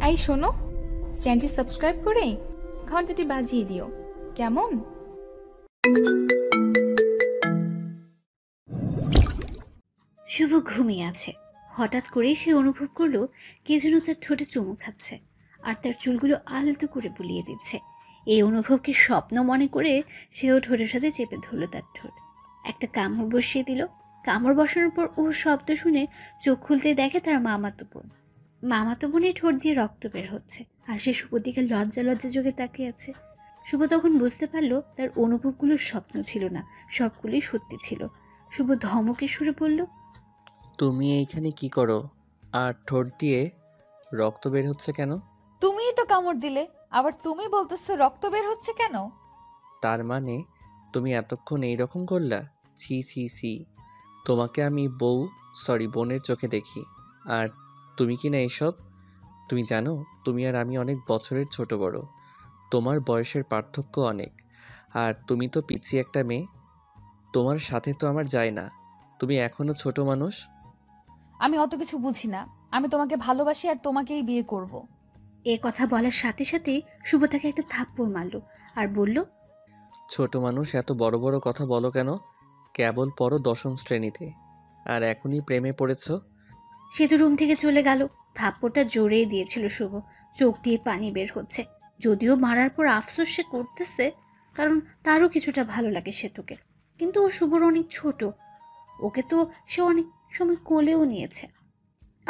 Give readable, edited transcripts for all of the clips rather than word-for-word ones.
I শোনো, চ্যানেলটি subscribe করে ঘন্টাটি বাজিয়ে দিও কেমন। শুভ ঘুমিয়ে আছে। হঠাৎ করেই সে অনুভব করলো কে যেন তার ঠোঁটে চুমু খাচ্ছে আর তার চুলগুলো আলতো করে বুলিয়ে দিচ্ছে। এই অনুভবকে স্বপ্ন মনে করে সেও ঠোঁটের সাথে চেপে ধরলো তার ঠোঁট। একটা কামড় বসিয়ে দিল। কামড় বসানোর পর ও শব্দ শুনে চোখ খুলতে দেখে তার মামাতো বোন। মামাতো বোনের ঠোঁট দিয়ে রক্ত বের হচ্ছে আর সে শুভর দিকে লজ্জা লজ্জা চোখে তাকিয়ে আছে। শুভ তখন বুঝতে পারলো তার অনুভবগুলো স্বপ্ন ছিল না, সবগুলোই সত্যি ছিল। শুভ ধমকের সুরে বলল, তুমি এইখানে কি করো? আর ঠোঁট দিয়ে রক্ত বের হচ্ছে কেন? তুমিই তো কামড় দিলে, আবার তুমি বলতেছো রক্ত বের হচ্ছে কেন? তার মানে তুমি এতক্ষণ এইরকম করলা? ছি ছি ছি, তোমাকে আমি বোনের চোখে দেখি, আর তুমি কি না এসব? তুমি জানো তুমি আর আমি অনেক বছরের ছোট বড়, তোমার বয়সের পার্থক্য অনেক, আর তুমি তো পিচ্ছি একটা মেয়ে, তোমার সাথে তো আমার যায় না, তুমি এখনো ছোট মানুষ। আমি অত কিছু বুঝি না, আমি তোমাকে ভালোবাসি আর তোমাকেই বিয়ে করব। এ কথা বলার সাথে সাথে শুভ তাকে একটা থাপ্পড় মারল আর বলল, ছোট মানুষ এত বড় বড় কথা বলো কেন? কেবল পড়ো 10ম শ্রেণীতে, আর এখনই প্রেমে পড়েছ? সে তো রুম থেকে চলে গেল। থাপ্পড়টা জোরেই দিয়েছিল শুভ, চোখ দিয়ে পানি বের হচ্ছে। যদিও মারার পর আফসোস সে করতেছে, কারণ তারও কিছুটা ভালো লাগে সেতুকে। কিন্তু ও শুভর অনেক ছোট, ওকে তো সে অনেক সময় কোলেও নিয়েছে।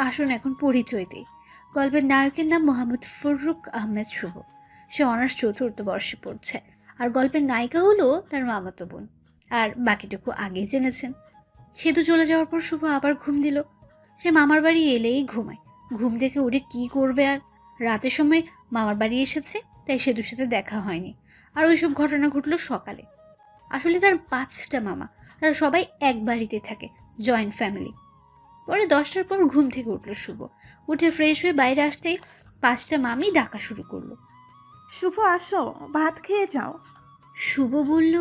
আসুন এখন পরিচয় দিই। গল্পের নায়কের নাম মোহাম্মদ ফররুখ আহমেদ শুভ। সে অনার্স 4th বর্ষে পড়ছে। আর গল্পের নায়িকা হলো তার মামাতো বোন। আর বাকিটুকু আগেই জেনেছেন। সেতু চলে যাওয়ার পর শুভ আবার ঘুম দিল। সে মামার বাড়ি এলেই ঘুমায়। ঘুম থেকে উঠে কি করবে আর? রাতের সময় মামার বাড়ি এসেছে, তাই সেতুর সাথে দেখা হয়নি। আর ওইসব ঘটনা ঘটলো সকালে। আসলে তার 5টা মামা, তারা সবাই এক বাড়িতে থাকে, জয়েন্ট ফ্যামিলি। পরে 10টার পর ঘুম থেকে উঠল শুভ। উঠে ফ্রেশ হয়ে বাইরে আসতেই 5টা মামি ডাকা শুরু করলো। শুভ আসো, ভাত খেয়ে যাও। শুভ বলল,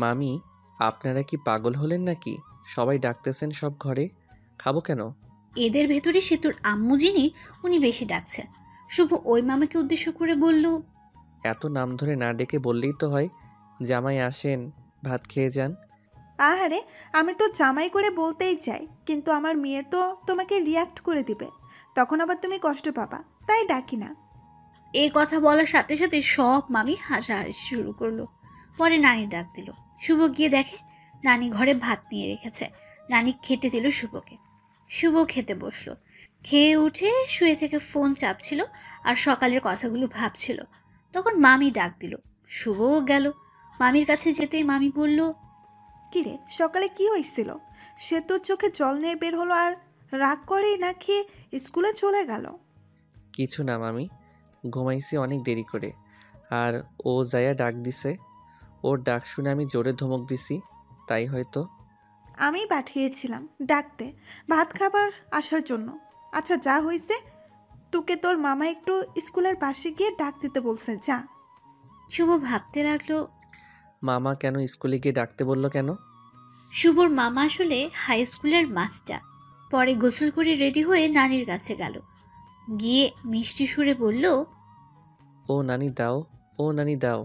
মামি, আপনারা কি পাগল হলেন নাকি? সবাই ডাকতেছেন সব ঘরে, খাবো কেন? এদের ভেতরে সেতুর আম্মু যিনি, উনি বেশি ডাকছেন। শুভ ওই মামাকে উদ্দেশ্য করে বলল, এত নাম ধরে না ডেকে বললেই তো হয়, জামাই আসেন, ভাত খেয়ে যান। আহারে, আমি তো জামাই করে বলতেই চাই, কিন্তু আমার মেয়ে তো তোমাকে রিয়াক্ট করে দিবে, তখন আবার তুমি কষ্ট পাবা, তাই ডাকি না। এই কথা বলার সাথে সাথে সব মামি হাসাহাসি শুরু করলো। পরে নানি ডাক দিল। শুভ গিয়ে দেখে নানি ঘরে ভাত নিয়ে রেখেছে। নানি খেতে দিল শুভকে। শুভ খেতে বসলো। খেয়ে উঠে শুয়ে থেকে ফোন চাপছিল আর সকালের কথাগুলো ভাবছিল। তখন মামি ডাক দিল। শুভও গেল। মামির কাছে যেতেই মামি বলল, কিরে, সকালে কি হয়েছিল? সে তোর চোখে জল নিয়ে বের হলো আর রাগ করেই না খেয়ে স্কুলে চলে গেল। কিছু না মামি, ঘুমাইছি অনেক দেরি করে, আর ও যায়া ডাক দিছে, ওর ডাক শুনে আমি জোরে ধমক দিছি, তাই হয়তো। আমি পাঠিয়েছিলাম ডাকতে ভাত খাবার আসার জন্য। আচ্ছা, যা হয়েছে, তোকে তোর মামা একটু স্কুলের পাশে গিয়ে ডাক দিতে বলছে, যা। শুভ ভাবতে লাগলো, মামা কেন স্কুলে গিয়ে ডাকতে বললো কেন? শুভর মামা আসলে হাই স্কুলের মাস্টার। পরে গোসল করে রেডি হয়ে নানির কাছে গেল। গিয়ে মিষ্টি সুরে বলল, ও নানি দাও, ও নানি দাও।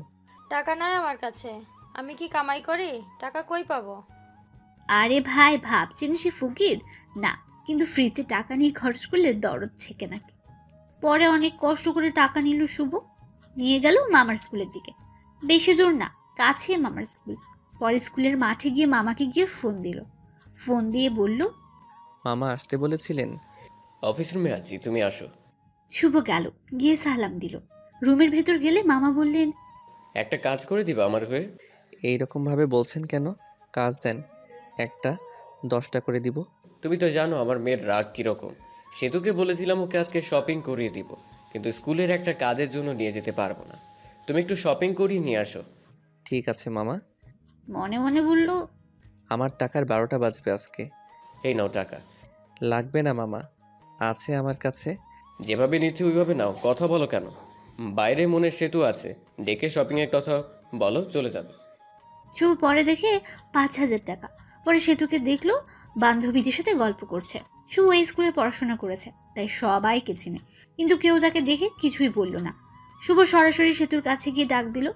টাকা নাই আমার কাছে, আমি কি কামাই করি? টাকা কই পাবো? আরে ভাই, ভাবছেন সে ফকির? না, কিন্তু ফ্রিতে টাকা নিয়ে খরচ করলে দরদ থেকে নাকি। পরে অনেক কষ্ট করে টাকা নিল শুভ। নিয়ে গেল মামার স্কুলের দিকে। বেশি দূর না, কাছে মামার স্কুল। পরে স্কুলের মাঠে গিয়ে মামাকে গিয়ে ফোন দিল। ফোন দিয়ে বলল, মামা আসতে বলেছিলেন? অফিস রুমে আছি, তুমি আসো। শুভ গেল, গিয়ে সালাম দিল। রুমের ভেতর গেলে মামা বললেন, একটা কাজ করে দিবা আমার হয়ে? এইরকমভাবে বলছেন কেন? কাজ দেন, একটা 10টা করে দিব। তুমি তো জানো আমার মেয়ের রাগ কীরকম। সেতুকে বলেছিলাম ওকে আজকে শপিং করিয়ে দিব, কিন্তু স্কুলের একটা কাজের জন্য নিয়ে যেতে পারবো না। তুমি একটু শপিং করিয়ে নিয়ে আসো। ঠিক আছে মামা। মনে মনে বলল, আমার টাকার 12টা বাজবে আজকে। এই নাও টাকা। লাগবে না মামা, আছে আমার কাছে। যেভাবে নিচ্ছে ওইভাবে নাও, কথা বলো কেন? বাইরে মনের সেতু আছে, ডেকে শপিংয়ের কথা বলো, চলে যাবে। শুভ পরে দেখে 5,000 টাকা। পরে সেতুকে দেখলো বান্ধবীদের সাথে গল্প করছে। শুভ এই স্কুলে পড়াশোনা করেছে, তাই সবাইকে চিনে, কিন্তু কেউ তাকে দেখে কিছুই বলল না। শুভ সরাসরি সেতুর কাছে গিয়ে ডাক দিল।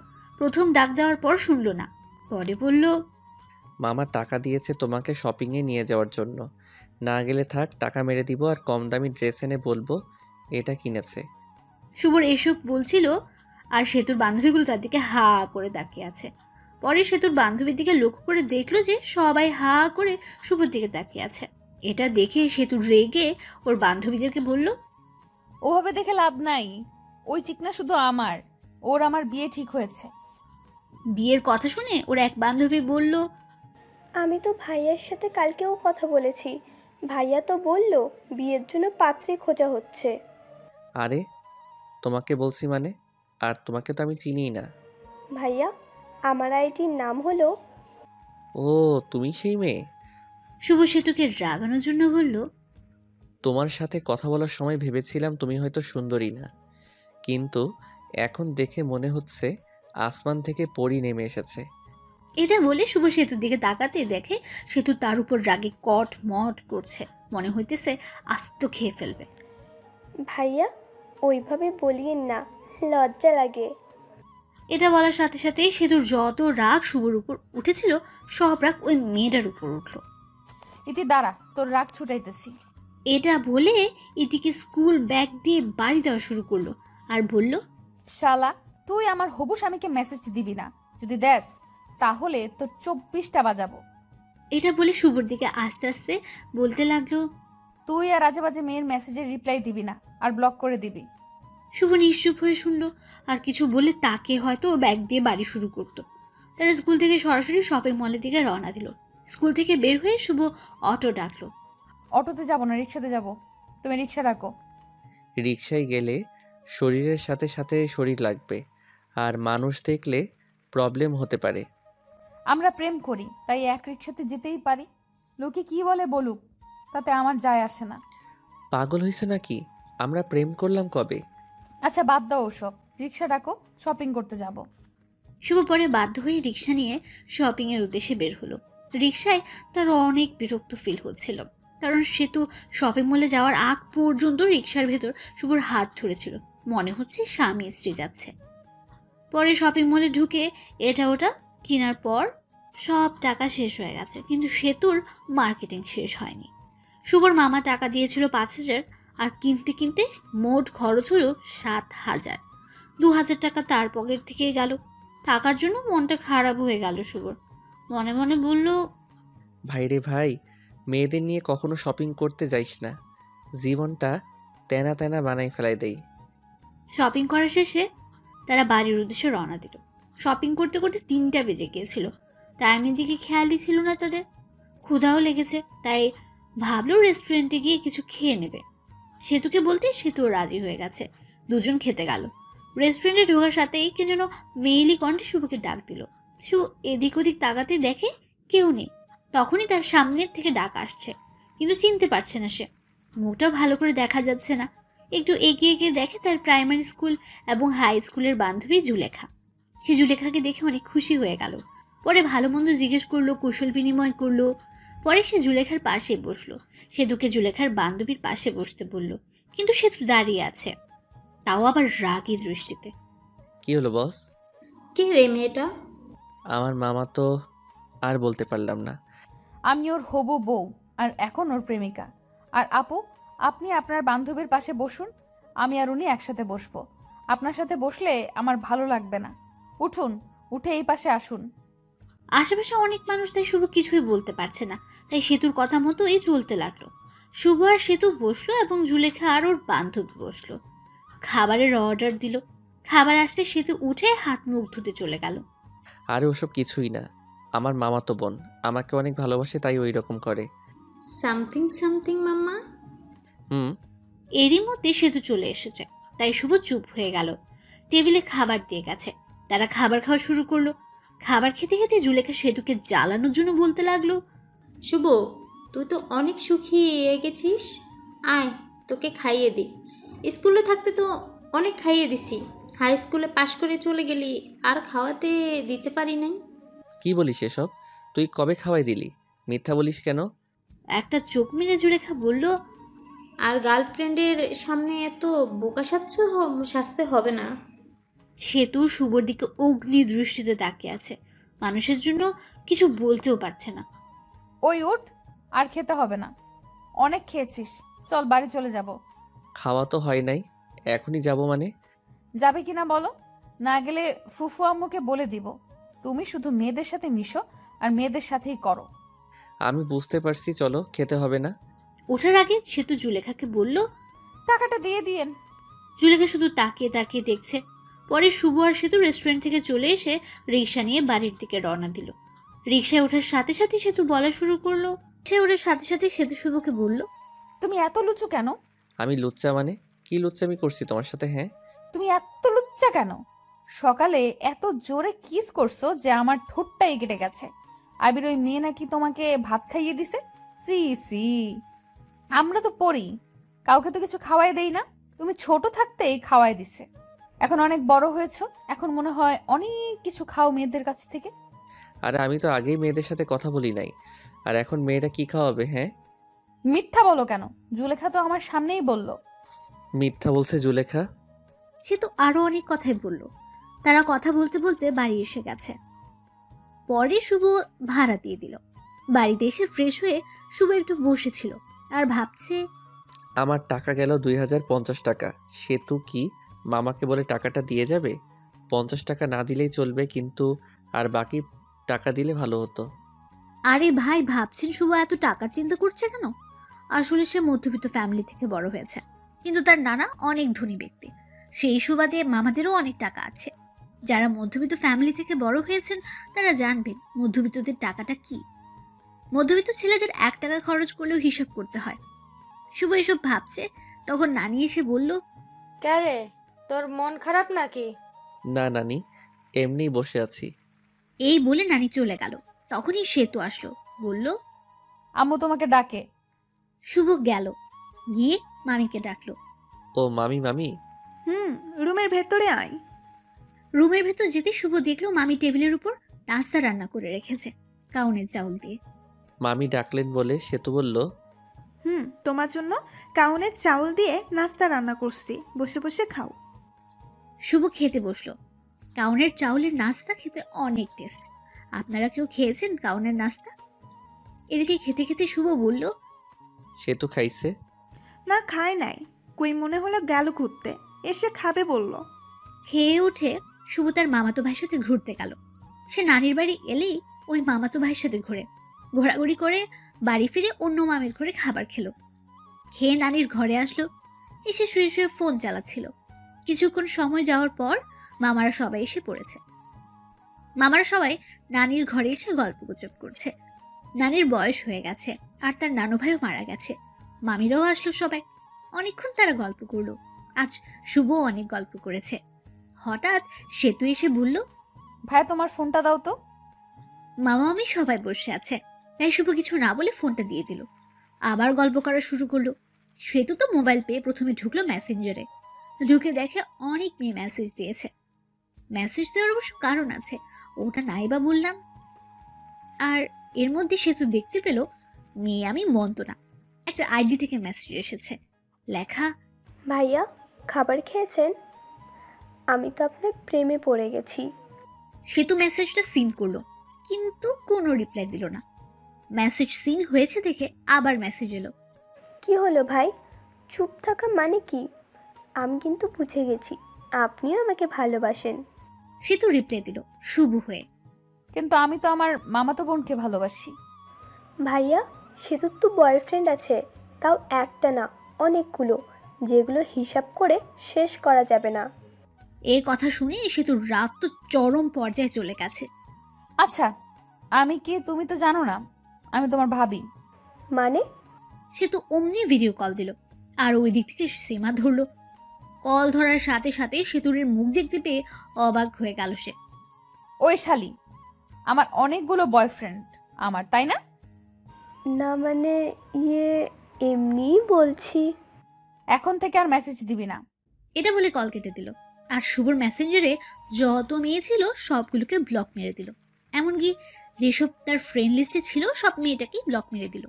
প্রথম ডাক দেওয়ার পর শুনল না, পরে বলল, মামা টাকা দিয়েছে তোমাকে শপিংয়ে নিয়ে যাওয়ার জন্য। না গেলে থাক, টাকা মেরে দিব আর কম দামি ড্রেস এনে বলবো এটা কিনেছে। শুভর এসব বলছিল আর সেতুর বান্ধবীগুলো তার দিকে হা করে তাকিয়ে আছে। পরে সেতুর বান্ধবীর দিকে লক্ষ্য করে দেখলো যে সবাই হা করে শুভর দিকে তাকিয়ে আছে। এটা দেখে সেতু রেগে ওর বান্ধবীদেরকে বলল, ওভাবে দেখে লাভ নাই, ওই চিকনা শুধু আমার, ওর আমার বিয়ে ঠিক হয়েছে। বিয়ের কথা শুনে ওর এক বান্ধবী বলল, আমি তো ভাইয়ার সাথে কালকেও কথা বলেছি, ভাইয়া তো বলল বিয়ের জন্য পাত্রী খোঁজা হচ্ছে। আরে তোমাকে বলছি মানে, আর তোমাকে তো আমি চিনিই না। ভাইয়া, আমার আইডির নাম হলো। ও তুমি সেই মেয়ে। শুভ সেতুকে রাগানোর জন্য বলল, তোমার সাথে কথা বলার সময় ভেবেছিলাম তুমি হয়তো সুন্দরী না, কিন্তু এখন দেখে মনে হচ্ছে আসমান থেকে পরী নেমে এসেছে। এটা বলে শুভ সেতুর দিকে তাকাতে দেখে সেতু তার উপর রাগে কট মট করছে, মনে হইতেছে আস্ত খেয়ে ফেলবে। ভাইয়া, ওইভাবে বলিয়েন না, লজ্জা লাগে। এটা বলার সাথে সাথেই সেতুর যত রাগ শুভর উপর উঠেছিল সব রাগ ওই মেয়েটার উপর উঠল। ইতি দাঁড়া, তোর রাগ ছুটাইতেছি। এটা বলে ইতিকে স্কুল ব্যাগ দিয়ে বাড়ি দেওয়া শুরু করলো আর বলল, শালা, তুই আমার হবু স্বামীকে মেসেজ দিবি না, যদি দেস তাহলে তোর 24টা বাজাবো। এটা বলে শুভর দিকে আস্তে আস্তে বলতে লাগলো, তুই আর আজে বাজে মেয়ের মেসেজের রিপ্লাই দিবি না, আর ব্লক করে দিবি। শুভ নিশ্চুপ হয়ে শুনলো, আর কিছু বলে তাকে হয়তো ব্যাগ দিয়ে বাড়ি শুরু করতো। তারা স্কুল থেকে সরাসরি শপিং মলের দিকে রওনা দিল। স্কুল থেকে বের হয়ে শুভ অটো ডাকলো। অটোতে যাবো না, রিক্সাতে যাব, তুমি রিক্সা ডাকো। রিকশায় গেলে শরীরের সাথে সাথে শরীর লাগবে, আর মানুষ দেখলে প্রবলেম হতে পারে। আমরা প্রেম করি, তাই এক রিক্সাতে যেতেই পারি, লোকে কি বলে বলুক, তাতে আমার যায় আসে না। পাগল হয়েছে নাকি? আমরা প্রেম করলাম কবে? আচ্ছা বাদ দাও ওসব, রিক্সা ডাকো, শপিং করতে যাব। শুভ পরে বাধ্য হয়ে রিক্সা নিয়ে শপিংয়ের উদ্দেশ্যে বের হলো। রিক্সায় তার অনেক বিরক্ত ফিল হচ্ছিল, কারণ সেতু শপিং মলে যাওয়ার আগ পর্যন্ত রিক্সার ভেতর শুভর হাত ধরেছিল, মনে হচ্ছে স্বামী স্ত্রী যাচ্ছে। পরে শপিং মলে ঢুকে এটা ওটা কেনার পর সব টাকা শেষ হয়ে গেছে, কিন্তু সেতুর মার্কেটিং শেষ হয়নি। শুভর মামা টাকা দিয়েছিল 5,000, আর কিনতে কিনতে মোট খরচ হলো 7,000। 2,000 টাকা তার পকেট থেকে গেল। টাকার জন্য মনটা খারাপ হয়ে গেল শুভর। মনে মনে বলল, ভাই রে ভাই, মেয়েদের নিয়ে কখনো শপিং করতে যাইস না, জীবনটা তেনা তেনা বানাই ফেলাই দেই। শপিং করা শেষে তারা বাড়ির উদ্দেশ্যে রওনা দিল। শপিং করতে করতে 3টা বেজে গিয়েছিল। টাইমের দিকে খেয়ালই ছিল না তাদের। ক্ষুধাও লেগেছে, তাই ভাবলো রেস্টুরেন্টে গিয়ে কিছু খেয়ে নেবে। সেতুকে বলতে সেতুও রাজি হয়ে গেছে। দুজন খেতে গেল। রেস্টুরেন্টে ঢোকার সাথেই কে যেন মেয়েলি কণ্ঠে শুভকে ডাক দিল। শু এদিক ওদিক তাকাতে দেখে কেউ নেই। তখনই তার সামনের থেকে ডাক আসছে, কিন্তু চিনতে পারছে না সে। মুখটা ভালো করে দেখা যাচ্ছে না। একটু এগিয়ে গিয়ে দেখে তার প্রাইমারি স্কুল এবং হাই স্কুলের বান্ধবী জুলেখা। সে জুলেখাকে দেখে অনেক খুশি হয়ে গেল। পরে ভালো মন্দ জিজ্ঞেস করলো, কুশল বিনিময় করলো। পরে সে জুলেখার পাশে বসলো। সেতুকে জুলেখার বান্ধবীর পাশে বসতে বলল, কিন্তু সেতু দাঁড়িয়ে আছে, তাও আবার রাগী দৃষ্টিতে। কি হলো বস? কে রে মেয়েটা? আমার মামা তো আর বলতে পারলাম না। আমি ওর হবু বউ, আর এখন ওর প্রেমিকা। আর আপু, আপনি আপনার বান্ধবীর পাশে বসুন, আমি আর উনি একসাথে বসবো। আপনার সাথে বসলে আমার ভালো লাগবে না। উঠুন, উঠে এই পাশে আসুন। আশেপাশে অনেক মানুষ, তাই শুভ কিছুই বলতে পারছে না। তাই সেতুর কথা মতোই চলতে লাগলো। শুভ আর সেতু বসলো এবং জুলেখা আর ওর বান্ধবী বসলো। খাবারের অর্ডার দিল। খাবার আসতে সেতু উঠে হাত মুখ ধুতে চলে গেল। আরে ওসব কিছুই না, আমার মামা তো বোন আমাকে অনেক ভালোবাসে, তাই ওই রকম করে। সামথিং সামথিং মাম্মা। এরই মধ্যে সেতু চলে এসেছে, তাই শুভ চুপ হয়ে গেল। টেবিলে খাবার দিয়ে গেছে। তারা খাবার খাওয়া শুরু করলো। খাবার খেতে খেতে জুলেখা সেতুকে জ্বালানোর জন্য বলতে লাগলো, শুভ, তুই তো অনেক সুখী হয়ে গেছিস, আয় তোকে খাইয়ে দিই। স্কুলে থাকতে তো অনেক খাইয়ে দিছি, হাই স্কুলে পাশ করে চলে গেলি, আর খাওয়াতে দিতে পারি নাই। কি বলিস এসব? তুই কবে খাওয়াই দিলি? মিথ্যা বলিস কেন? একটা চোখ মেরে জুলেখা বলল, আর গার্লফ্রেন্ডের সামনে এত বোকা সাজতে হবে না। সেতু শুভর দিকে অগ্নি দৃষ্টিতে তাকিয়ে আছে, মানুষের জন্য কিছু বলতেও পারছে না। ওই উঠ, আর খেতে হবে না, অনেক খেয়েছিস, চল বাড়ি চলে যাব। খাওয়া তো হয় নাই, এখনই যাব মানে? যাবে কিনা বলো, না গেলে ফুফু আম্মুকে বলে দিব তুমি শুধু মেয়েদের সাথে মিশো আর মেয়েদের সাথেই করো। আমি বুঝতে পারছি, চলো, খেতে হবে না। ওঠার আগে সেতু জুলেখাকে বলল, টাকাটা দিয়ে দিয়েন। জুলেখা শুধু তাকিয়ে তাকিয়ে দেখছে। পরে শুভ আর সেতু রেস্টুরেন্ট থেকে চলে এসে রিক্সা নিয়ে বাড়ির দিকে রওনা দিল। রিক্সায় ওঠার সাথে সাথে সেতু বলা শুরু করলো, সে ওঠার সাথে সাথে সেতু শুভকে বলল, তুমি এত লুচু কেন? আমি লুচ্চা মানে? কি লুচ্চামি করছি তোমার সাথে? হ্যাঁ, তুমি এত লুচ্চা কেন? সকালে এত জোরে কিস করছো যে আমার ঠোঁটটাই কেটে গেছে। আবির ওই মেয়ে নাকি তোমাকে ভাত খাইয়ে দিছে। সি সি, আমরা তো পড়ি, কাউকে তো কিছু খাওয়াই দেই না, তুমি ছোট থাকতেই খাওয়াই দিছে। এখন অনেক বড় হয়েছো, এখন মনে হয় অনেক কিছু খাও মেয়েদের কাছ থেকে। আরে আমি তো আগেই মেয়েদের সাথে কথা বলি নাই, আর এখন মেয়েটা কি খাওয়াবে? হ্যাঁ, মিথ্যা বলো কেন? জুলেখা তো আমার সামনেই বলল। মিথ্যা বলছে জুলেখা? সে তো আরো অনেক কথাই বলল। তারা কথা বলতে বলতে বাড়ি এসে গেছে। পরে শুভ ভাড়া দিয়ে দিল। বাড়িতে এসে ফ্রেশ হয়ে শুভ একটু বসেছিল আর ভাবছে, আমার টাকা গেল 2050 টাকা। সেতু কি মামাকে বলে টাকাটা দিয়ে যাবে? 50 টাকা না দিলেই চলবে, কিন্তু আর বাকি টাকা দিলে ভালো হতো। আরে ভাই, ভাবছেন শুভ এত টাকার চিন্তা করছে কেন? আসলে সে মধ্যবিত্ত ফ্যামিলি থেকে বড় হয়েছে, কিন্তু তার নানা অনেক ধনী ব্যক্তি। সেই সুবাদে মামাদেরও অনেক টাকা আছে। যারা মধ্যবিত্ত ফ্যামিলি থেকে বড় হয়েছেন তারা জানবেন মধ্যবিত্তদের টাকাটা কি। মধ্যবিত্ত ছেলেদের 1 টাকা খরচ করলেও হিসাব করতে হয়। শুভ এসব ভাবছে, তখন নানি এসে বলল, ক্যারে, তোর মন খারাপ নাকি? না নানি, এমনিই বসে আছি। এই বলে নানি চলে গেল। তখনই সেতু আসলো, বলল, আম্মু তোমাকে ডাকে। শুভ গেল, গিয়ে মামিকে ডাকলো। ও মামি, মামি। রুমের ভেতরে আয়। রুমের ভেতর যেতে শুভ দেখলো মামি টেবিলের উপর নাস্তা রান্না করে রেখেছে, কাউনের চাউল দিয়ে। মামি ডাকলেন বলে সেতু বলল, তোমার জন্য কাউনের চাউল দিয়ে নাস্তা রান্না করছি, বসে বসে খাও। শুভ খেতে বসলো। কাউনের চাউলের নাস্তা খেতে অনেক টেস্ট। আপনারা কেউ খেয়েছেন কাউনের নাস্তা? এদিকে খেতে খেতে শুভ বলল, সেতু খাইছে? না, খায় নাই, কই মনে হলো গেল ঘুরতে, এসে খাবে বলল। খেয়ে উঠে শুভ তার মামাতো ভাইয়ের সাথে ঘুরতে গেল। সে নানির বাড়ি এলেই ওই মামাতো ভাইয়ের সাথে ঘোরাঘুরি করে বাড়ি ফিরে অন্য মামির ঘরে খাবার খেলো। খেয়ে নানির ঘরে আসলো, এসে শুয়ে শুয়ে ফোন চালাচ্ছিল। কিছুক্ষণ সময় যাওয়ার পর মামারা সবাই এসে পড়েছে। মামারা সবাই নানির ঘরে এসে গল্পগুজব করছে। নানির বয়স হয়ে গেছে আর তার নানু ভাইও মারা গেছে। মামিরাও আসলো সবাই। অনেকক্ষণ তারা গল্প করলো। আজ শুভও অনেক গল্প করেছে। হঠাৎ সেতু এসে বলল, ভাই তোমার ফোনটা দাও তো। মামা মামি সবাই বসে আছে, তাই শুভ কিছু না বলে ফোনটা দিয়ে দিল। আবার গল্প করা শুরু করলো। সেতু তো মোবাইল পেয়ে প্রথমে ঢুকলো মেসেঞ্জারে। ঢুকে দেখে অনেক মেয়ে মেসেজ দিয়েছে। মেসেজ দেওয়ার অবশ্য কারণ আছে, ওটা নাই বা বললাম। আর এর মধ্যে সেতু দেখতে পেল মেয়ে আমি মন্তনা একটা আইডি থেকে মেসেজ এসেছে, লেখা, ভাইয়া খাবার খেয়েছেন? আমি তো আপনার প্রেমে পড়ে গেছি। সেতু মেসেজটা সিন করলো, কিন্তু কোনো রিপ্লাই দিল না। মেসেজ সিন হয়েছে দেখে আবার মেসেজ এলো। কি হলো ভাই, চুপ থাকা মানে কি? আমি কিন্তু বুঝে গেছি আপনিও আমাকে ভালোবাসেন। সেতু রিপ্লাই দিল শুভ হয়ে, কিন্তু আমি তো আমার মামাতো বোনকে ভালোবাসি। ভাইয়া সেতুর তো বয়ফ্রেন্ড আছে, তাও একটা না অনেকগুলো, যেগুলো হিসাব করে শেষ করা যাবে না। এই কথা শুনে সেতুর রাগ তো চরম পর্যায়ে চলে গেছে। আচ্ছা আমি কে তুমি তো জানো না, আমি তোমার ভাবি। মানে? সেতু অমনি ভিডিও কল দিল আর ওই দিক থেকে সীমা ধরলো। কল ধরার সাথে সাথে সেতুরের মুখ দেখতে পেয়ে অবাক হয়ে গেল সে। ওই শালি, আমার অনেকগুলো বয়ফ্রেন্ড আমার, তাই না? না মানে এমনিই বলছি। এখন থেকে আর মেসেজ দিবি না। এটা বলে কল কেটে দিল আর শুভর মেসেঞ্জারে যত মেয়ে ছিল সবগুলোকে ব্লক মেরে দিল। এমনকি যেসব তার ফ্রেন্ড লিস্টে ছিল সব মেয়েটাকেই ব্লক মেরে দিল।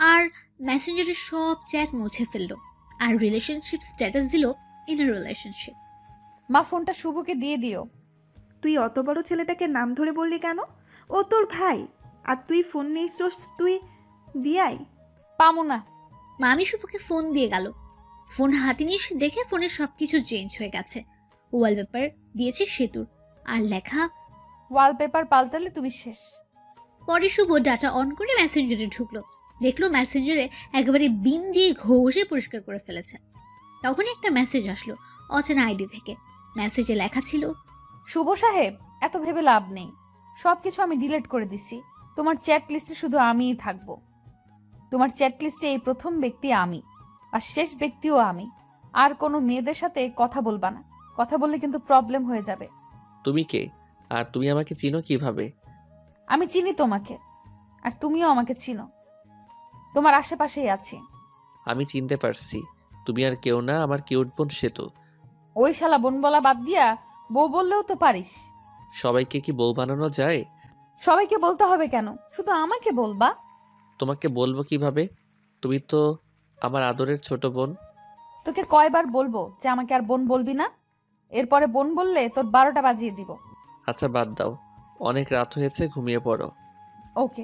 আর মেসেঞ্জারের সব চ্যাট মুছে ফেললো আর রিলেশনশিপ স্ট্যাটাস দিল ইন এ রিলেশনশিপ। মা ফোনটা শুভকে দিয়ে দিও। তুই অত বড় ছেলেটাকে নাম ধরে বললি কেন? ও তোর ভাই, আর তুই ফোন নিয়েছিস, তুই দিয়াই। পামো না। মামি শুভকে ফোন দিয়ে গেল। ফোন হাতে নিয়ে সে দেখে ফোনের সবকিছু চেঞ্জ হয়ে গেছে। ওয়ালপেপার দিয়েছে সেতুর আর লেখা ওয়ালপেপার পাল্টালে তুমি শেষ। পরে শুভ ডাটা অন করে মেসেঞ্জারে ঢুকলো, দেখলো মেসেঞ্জারে একেবারে বিন দিয়ে ঘষে পরিষ্কার করে ফেলেছে। তখনই একটা মেসেজ আসলো অচেনা আইডি থেকে। মেসেজে লেখা ছিল, শুভ সাহেব, এত ভেবে লাভ নেই, সবকিছু আমি ডিলিট করে দিছি। তোমার চ্যাট লিস্টে শুধু আমিই থাকবো। তোমার চ্যাট লিস্টে এই প্রথম ব্যক্তি আমি, আর শেষ ব্যক্তিও আমি। আর কোনো মেয়েদের সাথে কথা বলবা না, কথা বললে কিন্তু প্রবলেম হয়ে যাবে। তুমি কে? আর তুমি আমাকে চিনো কিভাবে? আমি চিনি তোমাকে, আর তুমিও আমাকে চিনো। তোমার আশেপাশেই আছি। আমি চিনতে পারছি, তুমি আর কেউ না, আমার কিউট বোন সেতু। ওই শালা বোন বলা বাদ দিয়া বউ বললেও তো পারিস। সবাইকে কি বউ বানানো যায়? সবাইকে বলতে হবে কেন? শুধু আমাকে বলবা। তোমাকে বলবো কিভাবে? তুমি তো আমার আদরের ছোট বোন। তোকে কয়বার বলবো যে আমাকে আর বোন বলবি না? এরপরে বোন বললে তোর 12টা বাজিয়ে দিব। আচ্ছা বাদ দাও, অনেক রাত হয়েছে, ঘুমিয়ে পড়ো। ওকে।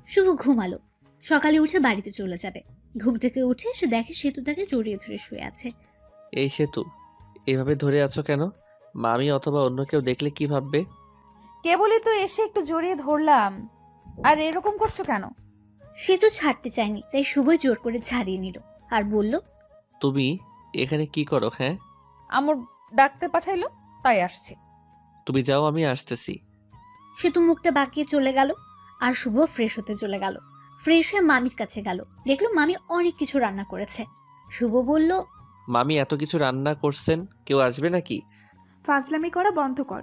শুভ ঘুমালো। সকালে উঠে বাড়িতে চলে যাবে। ঘুম থেকে উঠে সে দেখে সেতু তাকে জড়িয়ে ধরে শুয়ে আছে। এই সেতু, এভাবে ধরে আছো কেন? মামি অথবা অন্য কেউ দেখলে কি ভাববে? কেবলই তো এসে একটু জড়িয়ে ধরলাম, আর এরকম করছো কেন? সেতু ছাড়তে চায়নি, তাই শুভই জোর করে ছাড়িয়ে নিল আর বলল, তুমি এখানে কি করো? হ্যাঁ, আমার ডাকতে পাঠাইলো তাই আসছি। তুমি যাও, আমি আসতেছি। সেতু মুখটা বাঁকিয়ে চলে গেল আর শুভ ফ্রেশ হতে চলে গেল। ফ্রেশ হয়ে মামির কাছে গেল, দেখলো মামি অনেক কিছু রান্না করেছে। শুভ বলল, মামি এত কিছু রান্না করছেন, কেউ আসবে নাকি? ফাজলামি করা বন্ধ কর।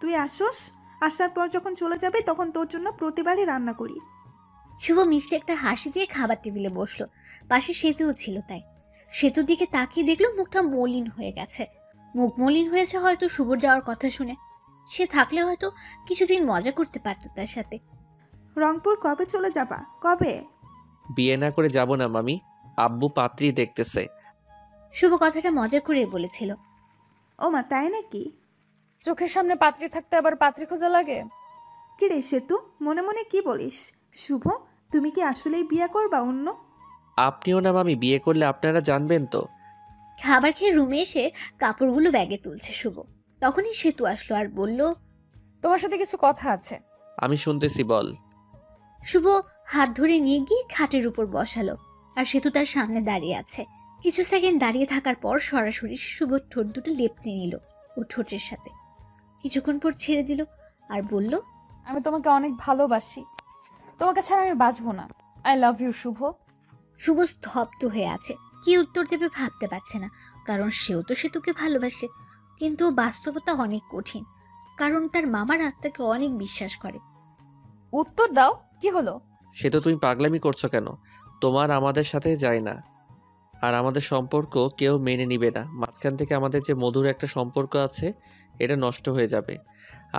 তুই আসোস, আসার পর যখন চলে যাবে তখন তোর জন্য প্রতিবারই রান্না করি। শুভ মিষ্টি একটা হাসি দিয়ে খাবার টেবিলে বসলো। পাশে সেতুও ছিল, তাই সেতুর দিকে তাকিয়ে দেখলো মুখটা মলিন হয়ে গেছে। মুখ মলিন হয়েছে হয়তো শুভর যাওয়ার কথা শুনে। সে থাকলে হয়তো কিছুদিন মজা করতে পারতো তার সাথে। রংপুর কবে চলে যাবা? কবে? বিয়ে না করে যাব না মামি, আব্বু পাত্রী দেখতেছে। শুভ কথাটা মজা করে বলেছিল। ও মা, তাই নাকি? চোখের সামনে পাত্রী থাকতে আবার পাত্রী খোঁজা লাগে? কি রে সেতু, মনে মনে কি বলিস? শুভ, তুমি কি আসলেই বিয়ে করবা অন্য? আপনিও না মামি, বিয়ে করলে আপনারা জানবেন তো। খাবার খেয়ে রুমে এসে কাপড়গুলো ব্যাগে তুলছে শুভ। তখনই সেতু আসলো আর বলল, তোমার সাথে কিছু কথা আছে। আমি শুনতেছি, বল। শুভ হাত ধরে নিয়ে গিয়ে খাটের উপর বসালো আর সেতু তার সামনে দাঁড়িয়ে আছে। কিছু সেকেন্ড দাঁড়িয়ে থাকার পর সরাসরি শুভ ঠোঁট দুটো লেপটে নিল ও ঠোঁটের সাথে। কিছুক্ষণ পর ছেড়ে দিল আর বলল, আমি তোমাকে অনেক ভালোবাসি, তোমাকে ছাড়া আমি বাঁচবো না। আই লাভ ইউ শুভ। শুভ স্তব্ধ হয়ে আছে, কি উত্তর দেবে ভাবতে পারছে না, কারণ সেও তো সেতুকে ভালোবাসে। কিন্তু বাস্তবতা অনেক কঠিন, কারণ তার মামারা তাকে অনেক বিশ্বাস করে। উত্তর দাও, কি হলো? সে তো তুমি পাগলামি করছো কেন? তোমার আমাদের সাথে যায় না, আর আমাদের সম্পর্ক কেউ মেনে নিবে না। মাঝখান থেকে আমাদের যে মধুর একটা সম্পর্ক আছে, এটা নষ্ট হয়ে যাবে।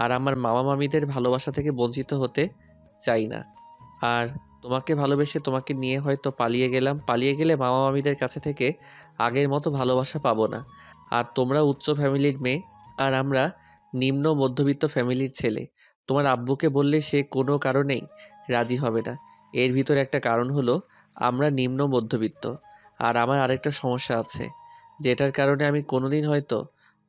আর আমার মামা মামিদের ভালোবাসা থেকে বঞ্চিত হতে চাই না। আর তোমাকে ভালোবেসে তোমাকে নিয়ে হয়তো পালিয়ে গেলাম, পালিয়ে গেলে মামা মামিদের কাছে থেকে আগের মতো ভালোবাসা পাবো না। আর তোমরা উচ্চ ফ্যামিলির মেয়ে, আর আমরা নিম্ন মধ্যবিত্ত ফ্যামিলির ছেলে। তোমার আব্বুকে বললে সে কোনো কারণেই রাজি হবে না। এর ভিতরে একটা কারণ হলো আমরা নিম্ন মধ্যবিত্ত। আর আমার আরেকটা সমস্যা আছে, যেটার কারণে আমি কোনোদিন হয়তো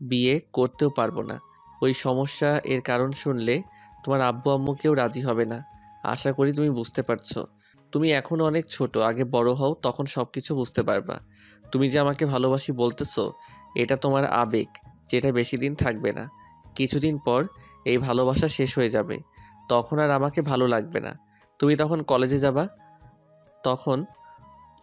বিয়ে করতেও পারবো না। ওই সমস্যা এর কারণ শুনলে তোমার আব্বু আম্মুকেও রাজি হবে না। আশা করি তুমি বুঝতে পারছো। তুমি এখনও অনেক ছোট, আগে বড় হও, তখন সব কিছু বুঝতে পারবা। তুমি যে আমাকে ভালোবাসি বলতেছো, এটা তোমার আবেগ, যেটা বেশি দিন থাকবে না। কিছুদিন পর এই ভালোবাসা শেষ হয়ে যাবে, তখন আর আমাকে ভালো লাগবে না। তুমি তখন কলেজে যাবা, তখন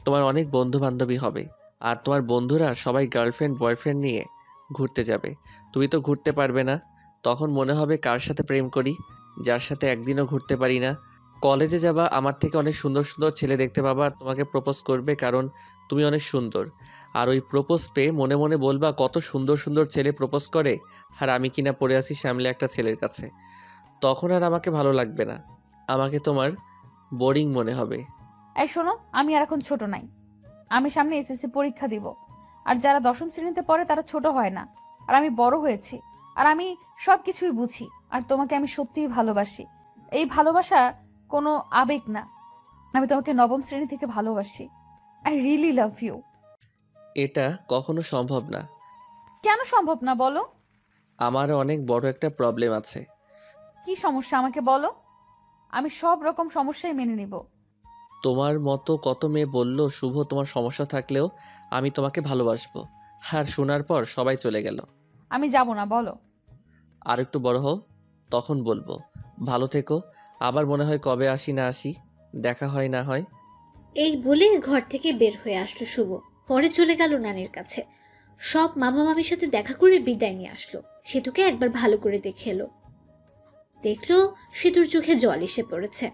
তোমার অনেক বন্ধু বান্ধবী হবে, আর তোমার বন্ধুরা সবাই গার্লফ্রেন্ড বয়ফ্রেন্ড নিয়ে ঘুরতে যাবে। তুমি তো ঘুরতে পারবে না। তখন মনে হবে কার সাথে প্রেম করি, যার সাথে একদিনও ঘুরতে পারি না। কলেজে যাবা, আমার থেকে অনেক সুন্দর সুন্দর ছেলে দেখতে পাবা, আর তোমাকে প্রপোজ করবে, কারণ তুমি অনেক সুন্দর। আর ওই প্রপোজ পেয়ে মনে মনে বলবা কত সুন্দর সুন্দর ছেলে প্রপোজ করে, আর আমি কিনা পড়ে আছি সামনে একটা ছেলের কাছে। তখন আর আমাকে ভালো লাগবে না, আমাকে তোমার বোরিং মনে হবে। এই শোনো, আমি আর এখন ছোট নাই। আমি সামনে এসএসসি পরীক্ষা দিব। আর যারা 10ম শ্রেণীতে পড়ে তারা ছোট হয় না। আর আমি বড় হয়েছি, আর আমি সব কিছুই বুঝি। আর তোমাকে আমি সত্যিই ভালোবাসি। এই ভালোবাসা কোনো আবেগ না। আমি তোমাকে 9ম শ্রেণী থেকে ভালোবাসি। I really love you. এটা কখনো সম্ভব না। কেন সম্ভব না বলো? আমার অনেক বড় একটা প্রবলেম আছে। কি সমস্যা আমাকে বলো, আমি সব রকম সমস্যাই মেনে নিব। তোমার মতো কত মেয়ে বলল শুভ তোমার সমস্যা থাকলেও আমি তোমাকে ভালোবাসবো, আর শোনার পর সবাই চলে গেল। আমি যাব না, বলো। আর একটু বড় হও, তখন বলবো। ভালো থেকো। আবার মনে হয় কবে আসি না আসি, দেখা হয় না হয়। এই বলে ঘর থেকে বের হয়ে আসলো শুভ। পরে চলে গেল নানির কাছে। সব মামা মামির সাথে দেখা করে বিদায় নিয়ে আসলো। সেতুকে একবার ভালো করে দেখে এলো। দেখলো সেতুর চোখে জল এসে পড়েছে।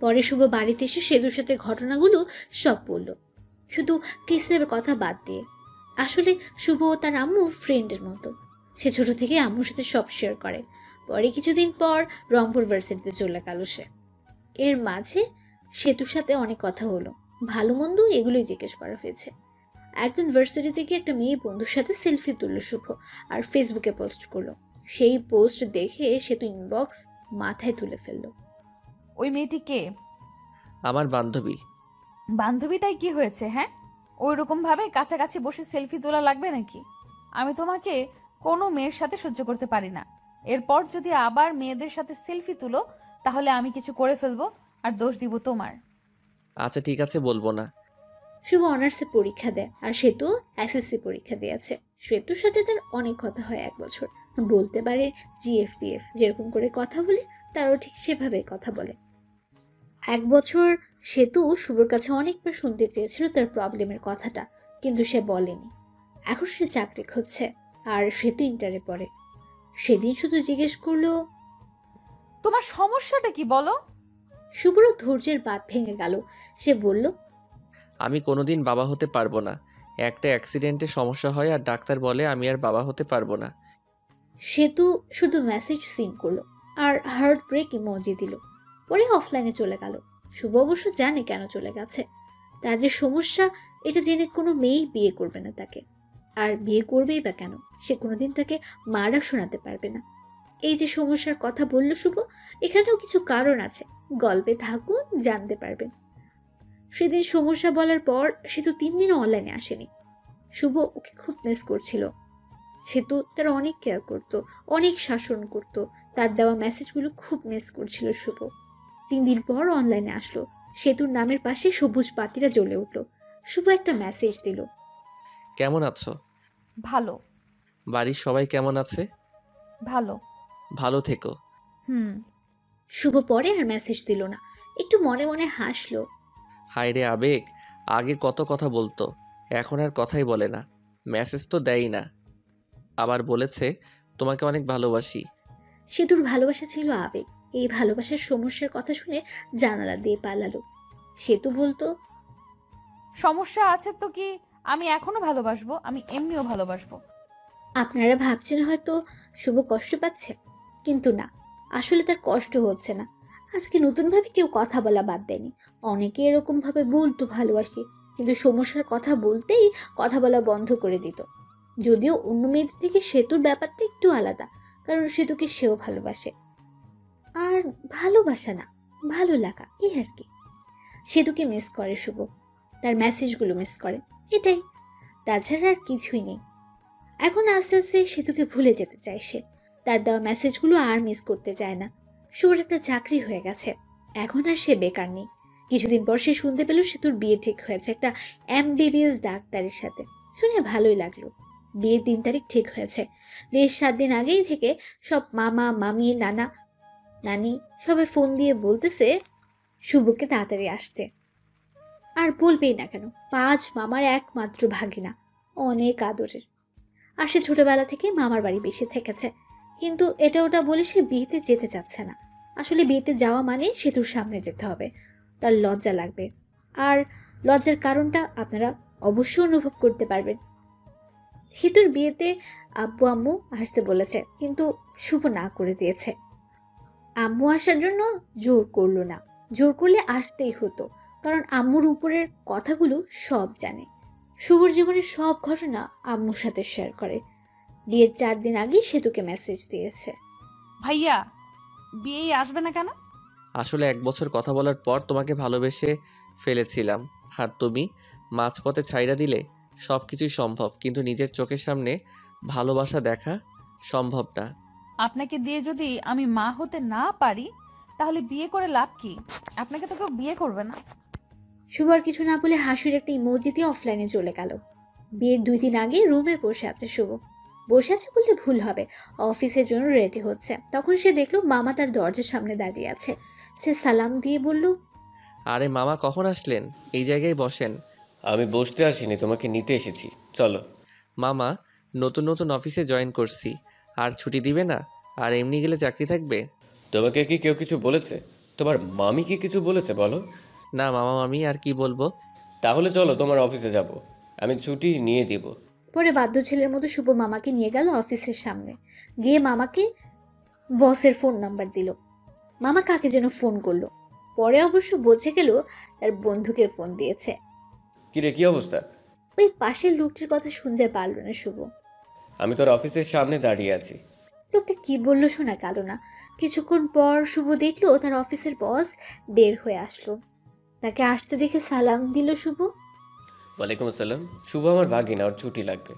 পরে শুভ বাড়িতে এসে সেতুর সাথে ঘটনাগুলো সব বলল, শুধু কিসের কথা বাদ দিয়ে। আসলে শুভ ও তার আম্মু ফ্রেন্ডের মতো। সে ছোট থেকে আম্মুর সাথে সব শেয়ার করে। পরে কিছুদিন পর রংপুর ভার্সিটিতে চলে গেল সে। এর মাঝে সেতুর সাথে অনেক কথা হলো, ভালো মন্দ এগুলোই জিজ্ঞেস করা হয়েছে। একজন ভার্সিটি থেকে একটা মেয়ে বন্ধুর সাথে সেলফি তুললো শুভ আর ফেসবুকে পোস্ট করলো। সেই পোস্ট দেখে সেতু ইনবক্স মাথায় তুলে ফেললো। ওই মেয়েটি কে? আমার বান্ধবী। বান্ধবী, তাই কি হয়েছে? হ্যাঁ, ওই রকম ভাবে কাছাকাছি বসে সেলফি তোলা লাগবে নাকি? আমি তোমাকে কোনো মেয়ের সাথে সহ্য করতে পারি না। এরপর যদি আবার মেয়েদের সাথে সেলফি তুলো তাহলে আমি কিছু করে ফেলবো আর দোষ দিব তোমার। আচ্ছা ঠিক আছে, বলবো না। শুভ অনার্সে পরীক্ষা দেয় আর সেতু এসএসসি পরীক্ষা দিয়েছে। সেতুর সাথে তার অনেক কথা হয় 1 বছর। বলতে পারে জিএফপিএফ, যেরকম করে কথা বলে তারও ঠিক সেভাবে কথা বলে। 1 বছর সেতু শুভর কাছে অনেকবার শুনতে চেয়েছিল তার প্রবলেমের কথাটা, কিন্তু সে বলেনি। এখন সে চাকরি খুঁজছে আর সেতু ইন্টারে পড়ে। সেদিন শুধু জিজ্ঞেস করলো, তোমার সমস্যাটা কি বলো? শুভরও ধৈর্যের বাঁধ ভেঙে গেল। সে বলল, আমি কোনোদিন বাবা হতে পারবো না। একটা অ্যাক্সিডেন্টে সমস্যা হয় আর ডাক্তার বলে আমি আর বাবা হতে পারবো না। সেতু শুধু মেসেজ সিন করলো আর হার্ট ব্রেক ইমোজি দিল। পরে অফলাইনে চলে গেল। শুভ অবশ্য জানে কেন চলে গেছে। তার যে সমস্যা এটা জেনে কোনো মেয়েই বিয়ে করবে না তাকে। আর বিয়ে করবেই বা কেন? সে কোনোদিন তাকে মারা শোনাতে পারবে না। এই যে সমস্যার কথা বলল শুভ, এখানেও কিছু কারণ আছে। গল্পে থাকুন, জানতে পারবেন। সেদিন সমস্যা বলার পর সেতু 3 দিন অনলাইনে আসেনি। শুভ ওকে খুব মিস করছিল। সেতু তার অনেক কেয়ার করত, অনেক শাসন করত। তার দেওয়া মেসেজগুলো খুব মিস করছিল শুভ। 3 দিন পর অনলাইনে আসলো। সেতুর নামের পাশে সবুজ বাতিটা জ্বলে উঠল। শুভ একটা মেসেজ দিল, কেমন আছো? ভালো। বাড়ির সবাই কেমন আছে? ভালো। ভালো থেকো। শুভ পরে আর মেসেজ দিল না, একটু মনে মনে হাসলো। হায় রে আবেগ, আগে কত কথা বলতো, এখন আর কথাই বলে না। মেসেজ তো দেয়ই না। আবার বলেছে তোমাকে অনেক ভালোবাসি। সেতুর ভালোবাসা ছিল আবেগ। এই ভালোবাসার সমস্যার কথা শুনে জানালা দিয়ে পালালো। সেতু বলতো, সমস্যা আছে তো কি, আমি এখনো ভালোবাসবো, আমি এমনিও ভালোবাসবো। আপনারা ভাবছেন হয়তো শুভ কষ্ট পাচ্ছে, কিন্তু না, আসলে তার কষ্ট হচ্ছে না। আজকে নতুনভাবে কেউ কথা বলা বাদ দেয়নি। অনেকে এরকমভাবে বলতো ভালোবাসি, কিন্তু সমস্যার কথা বলতেই কথা বলা বন্ধ করে দিত। যদিও অন্য মেয়েদের থেকে সেতুর ব্যাপারটা একটু আলাদা, কারণ সেতুকে সেও ভালোবাসে। আর ভালোবাসা না, ভালো লাগা, এই আর কি। সেতুকে মিস করে শুভ, তার মেসেজগুলো মিস করে, এটাই। তাছাড়া আর কিছুই নেই। এখন আস্তে আস্তে সেতুকে ভুলে যেতে চায় সে। তার দেওয়া মেসেজগুলো আর মিস করতে চায় না। শুভর একটা চাকরি হয়ে গেছে, এখন আর সে বেকার নেই। কিছুদিন পর সে শুনতে পেল সেতুর বিয়ে ঠিক হয়েছে একটা MBBS ডাক্তারের সাথে। শুনে ভালোই লাগলো। বিয়ের 3 তারিখ ঠিক হয়েছে। বিয়ের 7 দিন আগেই থেকে সব মামা মামি নানা নানি সবাই ফোন দিয়ে বলতেছে শুভকে তাড়াতাড়ি আসতে। আর বলবেই না কেন, 5 মামার একমাত্র ভাগিনা, অনেক আদরের। আর সে ছোটবেলা থেকে মামার বাড়ি বেশি থেকেছে, কিন্তু এটা ওটা বলে সে বিয়েতে যেতে চাচ্ছে না। আসলে বিয়েতে যাওয়া মানে সেতুর সামনে যেতে হবে, তার লজ্জা লাগবে। আর লজ্জার কারণটা আপনারা অবশ্যই অনুভব করতে পারবেন। সেতুর বিয়েতে আব্বু আম্মু আসতে বলেছে, কিন্তু শুভ না করে দিয়েছে। আম্মু আসার জন্য জোর করলো না, জোর করলে আসতেই হতো, কারণ আম্মুর উপরের কথাগুলো সব জানে। শুভর জীবনের সব ঘটনা আম্মুর সাথে শেয়ার করে। বিয়ের 4 দিন আগেই সেতুকে মেসেজ দিয়েছে। ভাইয়া বিয়ে আসবে না কেন? আসলে 1 বছর কথা বলার পর তোমাকে ভালোবেসে ফেলেছিলাম, আর তুমি মাঝপথে ছাইড়া দিলে। সব কিছুই সম্ভব, কিন্তু নিজের চোখের সামনে ভালোবাসা দেখা সম্ভব না। আপনাকে দিয়ে যদি আমি মা হতে না পারি তাহলে বিয়ে করে লাভ কি? আপনাকে তো কেউ বিয়ে করবে না। শুভ আর কিছু না বলে হাসির একটা ইমোজি দিয়ে অফলাইনে চলে গেল। বিয়ের 2 দিন আগে রুমে বসে আছে শুভ। বসে আছে বললে ভুল হবে, অফিসের জন্য রেডি হচ্ছে। তখন সে দেখলো মামা তার দরজার সামনে দাঁড়িয়ে আছে। সে সালাম দিয়ে বলল, আরে মামা, কখন আসলেন? এই জায়গায় বসেন। আমি বসতে আসিনি, তোমাকে নিতে এসেছি, চলো। মামা, নতুন নতুন অফিসে জয়েন করছি, আর ছুটি দিবে না? আর এমনি গেলে চাকরি থাকবে? তোমাকে কি কেউ কিছু বলেছে? তোমার মামি কি কিছু বলেছে বলো? না মামা মামি, আর কি বলবো। তাহলে চলো তোমার অফিসে যাব, আমি ছুটি নিয়ে দিব। পরে বাধ্য ছেলের মতো শুভ মামাকে নিয়ে গেল অফিসের সামনে। গিয়ে মামাকে বসের ফোন নাম্বার দিল। মামা কাকে যেন ফোন করলো। পরে অবশ্য বোঝে গেল তার বন্ধুকে ফোন দিয়েছে। কিরে, কি অবস্থা? ওই পাশের লোকটির কথা শুনতে পারল না শুভ। আমি তোর অফিসের সামনে দাঁড়িয়ে আছি। লোকটা কি বললো শোনা গেল না। কিছুক্ষণ পর শুভ দেখলো তার অফিসের বস বের হয়ে আসলো। তাকে আসতে দেখে সালাম দিল শুভ। ওয়ালাইকুম আসসালাম। শুভ আমার ভাগিনা, ওর ছুটি লাগবে।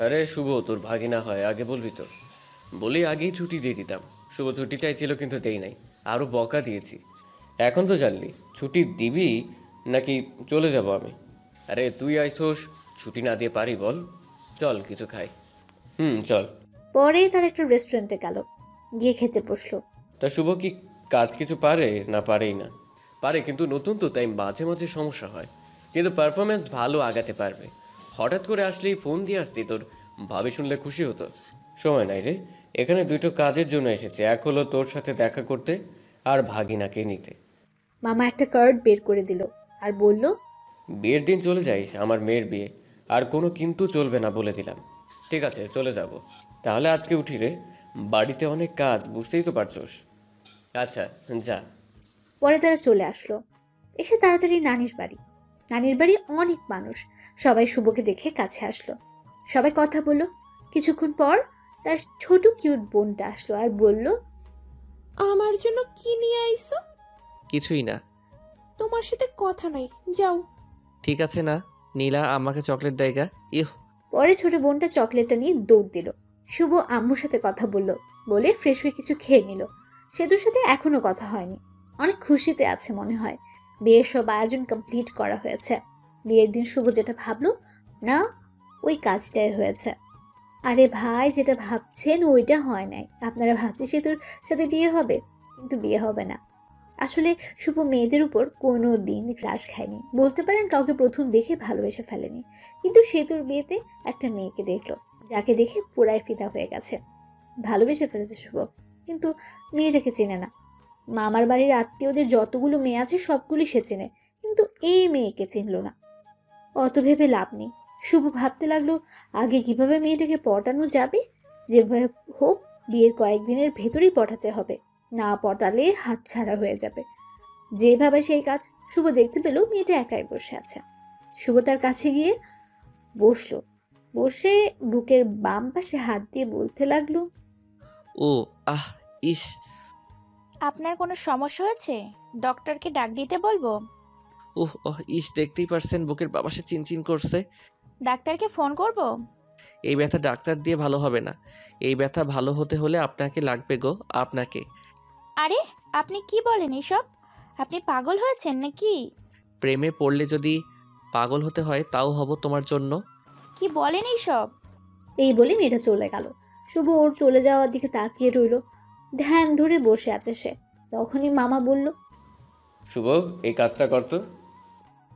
আরে শুভ, তোর ভাগিনা হয়, আগে বলবি তো। বলি আগেই ছুটি দিয়ে দিতাম। শুভ ছুটি চাইছিল কিন্তু দেই নাই, আরও বকা দিয়েছি। এখন তো জানলি ছুটি দিবি নাকি চলে যাব আমি? আরে তুই আইসোস, ছুটি না দিয়ে পারি বল? চল কিছু খাই। চল। পরে তার একটা রেস্টুরেন্টে গেল, গিয়ে খেতে বসলো। তা শুভ কি কাজ কিছু পারে না পারেই না? পারে, কিন্তু নতুন তো, তাই মাঝে মাঝে সমস্যা হয়। কিন্তু পারফরমেন্স ভালো আগাতে পারবে। হঠাৎ করে আসলেই ফোন দিয়ে আসতি, তোর ভাবি শুনলে খুশি হতো। সময় নাই রে, এখানে 2টো কাজের জন্য এসেছে। এক হলো তোর সাথে দেখা করতে, আর ভাগিনাকে নিতে। মামা একটা কার্ড বের করে দিল আর বলল, বিয়ের দিন চলে যাইস, আমার মেয়ের বিয়ে। আর কোনো কিন্তু চলবে না বলে দিলাম। ঠিক আছে, চলে যাব। তাহলে আজকে উঠি রে, বাড়িতে অনেক কাজ, বুঝতেই তো পারছোস। আচ্ছা যা। পরে তারা চলে আসলো। এসে তাড়াতাড়ি নানির বাড়ি। নানির বাড়ি অনেক মানুষ, সবাই শুভকে দেখে কাছে আসলো। সবাই কথা বলল। কিছুক্ষণ পর তার ছোট কিউট বোনটা আসলো আর বলল, আমার জন্য কি নিয়ে আইছো? কিছুই না। তোমার সাথে কথা নাই, যাও। ঠিক আছে না, নীলা আমাকে চকলেট দেয়গা। ইহ। পরে ছোট বোনটা চকলেটটা নিয়ে দৌড় দিল। শুভ আম্মুর সাথে কথা বলে ফ্রেশ হয়ে কিছু খেয়ে নিল। সেতুর সাথে এখনো কথা হয়নি, অনেক খুশিতে আছে মনে হয়। বিয়ের সব আয়োজন কমপ্লিট করা হয়েছে। বিয়ের দিন শুভ যেটা ভাবলো না, ওই কাজটাই হয়েছে। আরে ভাই, যেটা ভাবছেন ওইটা হয় নাই। আপনারা ভাবছেন সেতুর সাথে বিয়ে হবে, কিন্তু বিয়ে হবে না। আসলে শুভ মেয়েদের উপর কোনো দিন ক্রাশ খায়নি, বলতে পারেন কাউকে প্রথম দেখে ভালোবেসে ফেলেনি। কিন্তু সেতুর বিয়েতে একটা মেয়েকে দেখলো, যাকে দেখে পুরাই ফিদা হয়ে গেছে, ভালোবেসে ফেলেছে শুভ। কিন্তু মেয়েটাকে চেনে না। মামার বাড়ির আত্মীয়দের যতগুলো মেয়ে আছে সবগুলি সে চেনে, কিন্তু এই মেয়েকে চিনল না। অত ভেবে লাভ নেই। শুভ ভাবতে লাগলো আগে কিভাবে মেয়েটাকে পটানো যাবে। যেভাবে হোক বিয়ের কয়েকদিনের ভেতরেই পটাতে হবে, না পটালে হাতছাড়া হয়ে যাবে। যেভাবে সেই কাজ। শুভ দেখতে পেল মেয়েটা একাই বসে আছে। শুভ তার কাছে গিয়ে বসলো। বসে বুকের বাম পাশে হাত দিয়ে বলতে লাগলো, ও আহ ইস। আপনার কোনো সমস্যা হয়েছে? ডক্টরকে ডাক দিতে বলবো? ইস, দেখতেই পারছেন বুকের বাবাসে চিনচিন করছে। ডাক্তারকে ফোন করব? এই ব্যথা ডাক্তার দিয়ে ভালো হবে না। এই ব্যথা ভালো হতে হলে আপনাকে লাগবে গো, আপনাকে। আরে আপনি কি বলেন এসব? আপনি পাগল হয়েছেন নাকি? প্রেমে পড়লে যদি পাগল হতে হয় তাও হব তোমার জন্য। কি বলেন এইসব? এই বলে মেয়েটা চলে গেল। শুভ ওর চলে যাওয়ার দিকে তাকিয়ে রইল। ধ্যান ধরে বসে আছে সে। তখনই মামা বলল, শুভ, এই কাজটা করতো।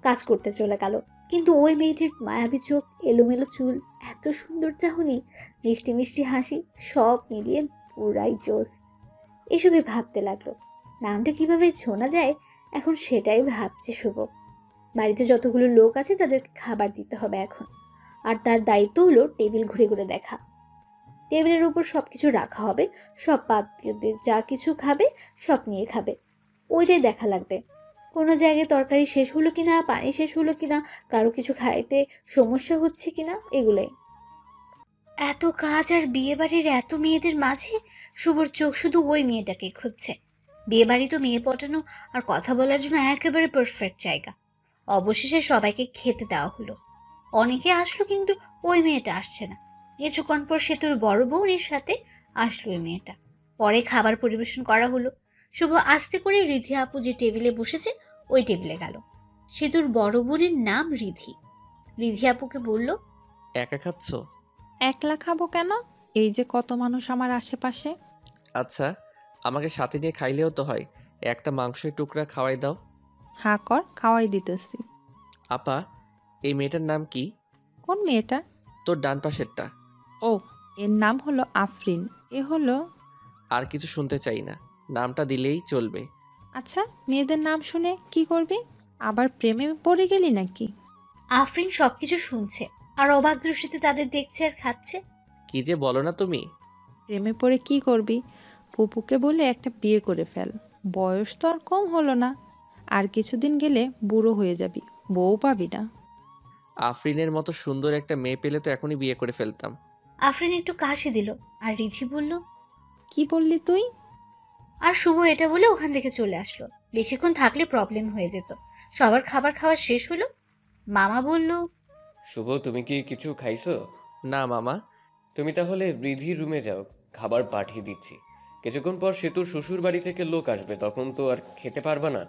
কাজ করতে চলে গেল। কিন্তু ওই মেয়েটির মায়াবী চোখ, এলোমেলো চুল, এত সুন্দর চাহনি, মিষ্টি মিষ্টি হাসি, সব মিলিয়ে পুরাই জোস। এসবই ভাবতে লাগলো। নামটা কিভাবে শোনা যায় এখন সেটাই ভাবছে শুভ। বাড়িতে যতগুলো লোক আছে তাদেরকে খাবার দিতে হবে এখন। আর তার দায়িত্ব হলো টেবিল ঘুরে ঘুরে দেখা। টেবিলের উপর সব কিছু রাখা হবে, সব পাত্রীদের যা কিছু খাবে সব নিয়ে খাবে, ওইটাই দেখা লাগবে। কোনো জায়গায় তরকারি শেষ হলো কিনা, পানি শেষ হলো কিনা, কারো কিছু খাইতে সমস্যা হচ্ছে কিনা, এগুলাই। এত কাজ আর বিয়েবাড়ির এত মেয়েদের মাঝে শুভর চোখ শুধু ওই মেয়েটাকে খুঁজছে। বিয়েবাড়ি তো মেয়ে পটানো আর কথা বলার জন্য একেবারে পারফেক্ট জায়গা। অবশেষে সবাইকে খেতে দেওয়া হলো। অনেকে আসলো কিন্তু ওই মেয়েটা আসছে না। কিছুক্ষণ পর সেতুর বড় বোনের সাথে আসলো ওই মেয়েটা। পরে খাবার পরিবেশন করা হলো। শুভ আস্তে করে রিধি আপু যে টেবিলে বসেছে ওই টেবিলে গেল। সেতুর বড় বোনের নাম রিধি। রিধি আপুকে বলল, একা খাচ্ছ? একলা খাবো কেন? এই যে কত মানুষ আমার আশেপাশে। আচ্ছা, আমাকে সাথে নিয়ে খাইলেও তো হয়। একটা মাংসের টুকরা খাওয়াই দাও। হ্যাঁ কর, খাওয়াই দিতেছি। আপা, এই মেয়েটার নাম কি? কোন মেয়েটা? তোর ডান পাশেরটা। ও, এর নাম হলো আফরিন। এ হলো। আর কিছু শুনতে চাই না, নামটা দিলেই চলবে। আচ্ছা, মেয়েদের নাম শুনে কি করবি? আবার প্রেমে পড়ে গেলি নাকি? আফরিন সবকিছু শুনছে আর অবাক দৃষ্টিতে তাদের দেখছে আর খাচ্ছে। কি যে বলো না তুমি। প্রেমে পড়ে কি করবি? ফুপুকে বলে একটা বিয়ে করে ফেল। বয়স তো আর কম হলো না। আর কিছুদিন গেলে বুড়ো হয়ে যাবি, বউ পাবি না। আফরিনের মতো সুন্দর একটা মেয়ে পেলে তো এখনই বিয়ে করে ফেলতাম। আফরিন একটু কাশি দিল আর রিধি বলল, কি বললি তুই? আর শুভ এটা বলে ওখান থেকে চলে আসলো। বেশিক্ষণ থাকলে প্রবলেম হয়ে যেত। সবার খাবার খাওয়া শেষ হলো। মামা বলল, শুভ, তুমি কি কিছু খাইছো? না মামা। তুমি তাহলে রিধির রুমে যাও, খাবার পাঠিয়ে দিচ্ছি। কিছুক্ষণ পর সেতুর শ্বশুর বাড়ি থেকে লোক আসবে, তখন তো আর খেতে পারবা না।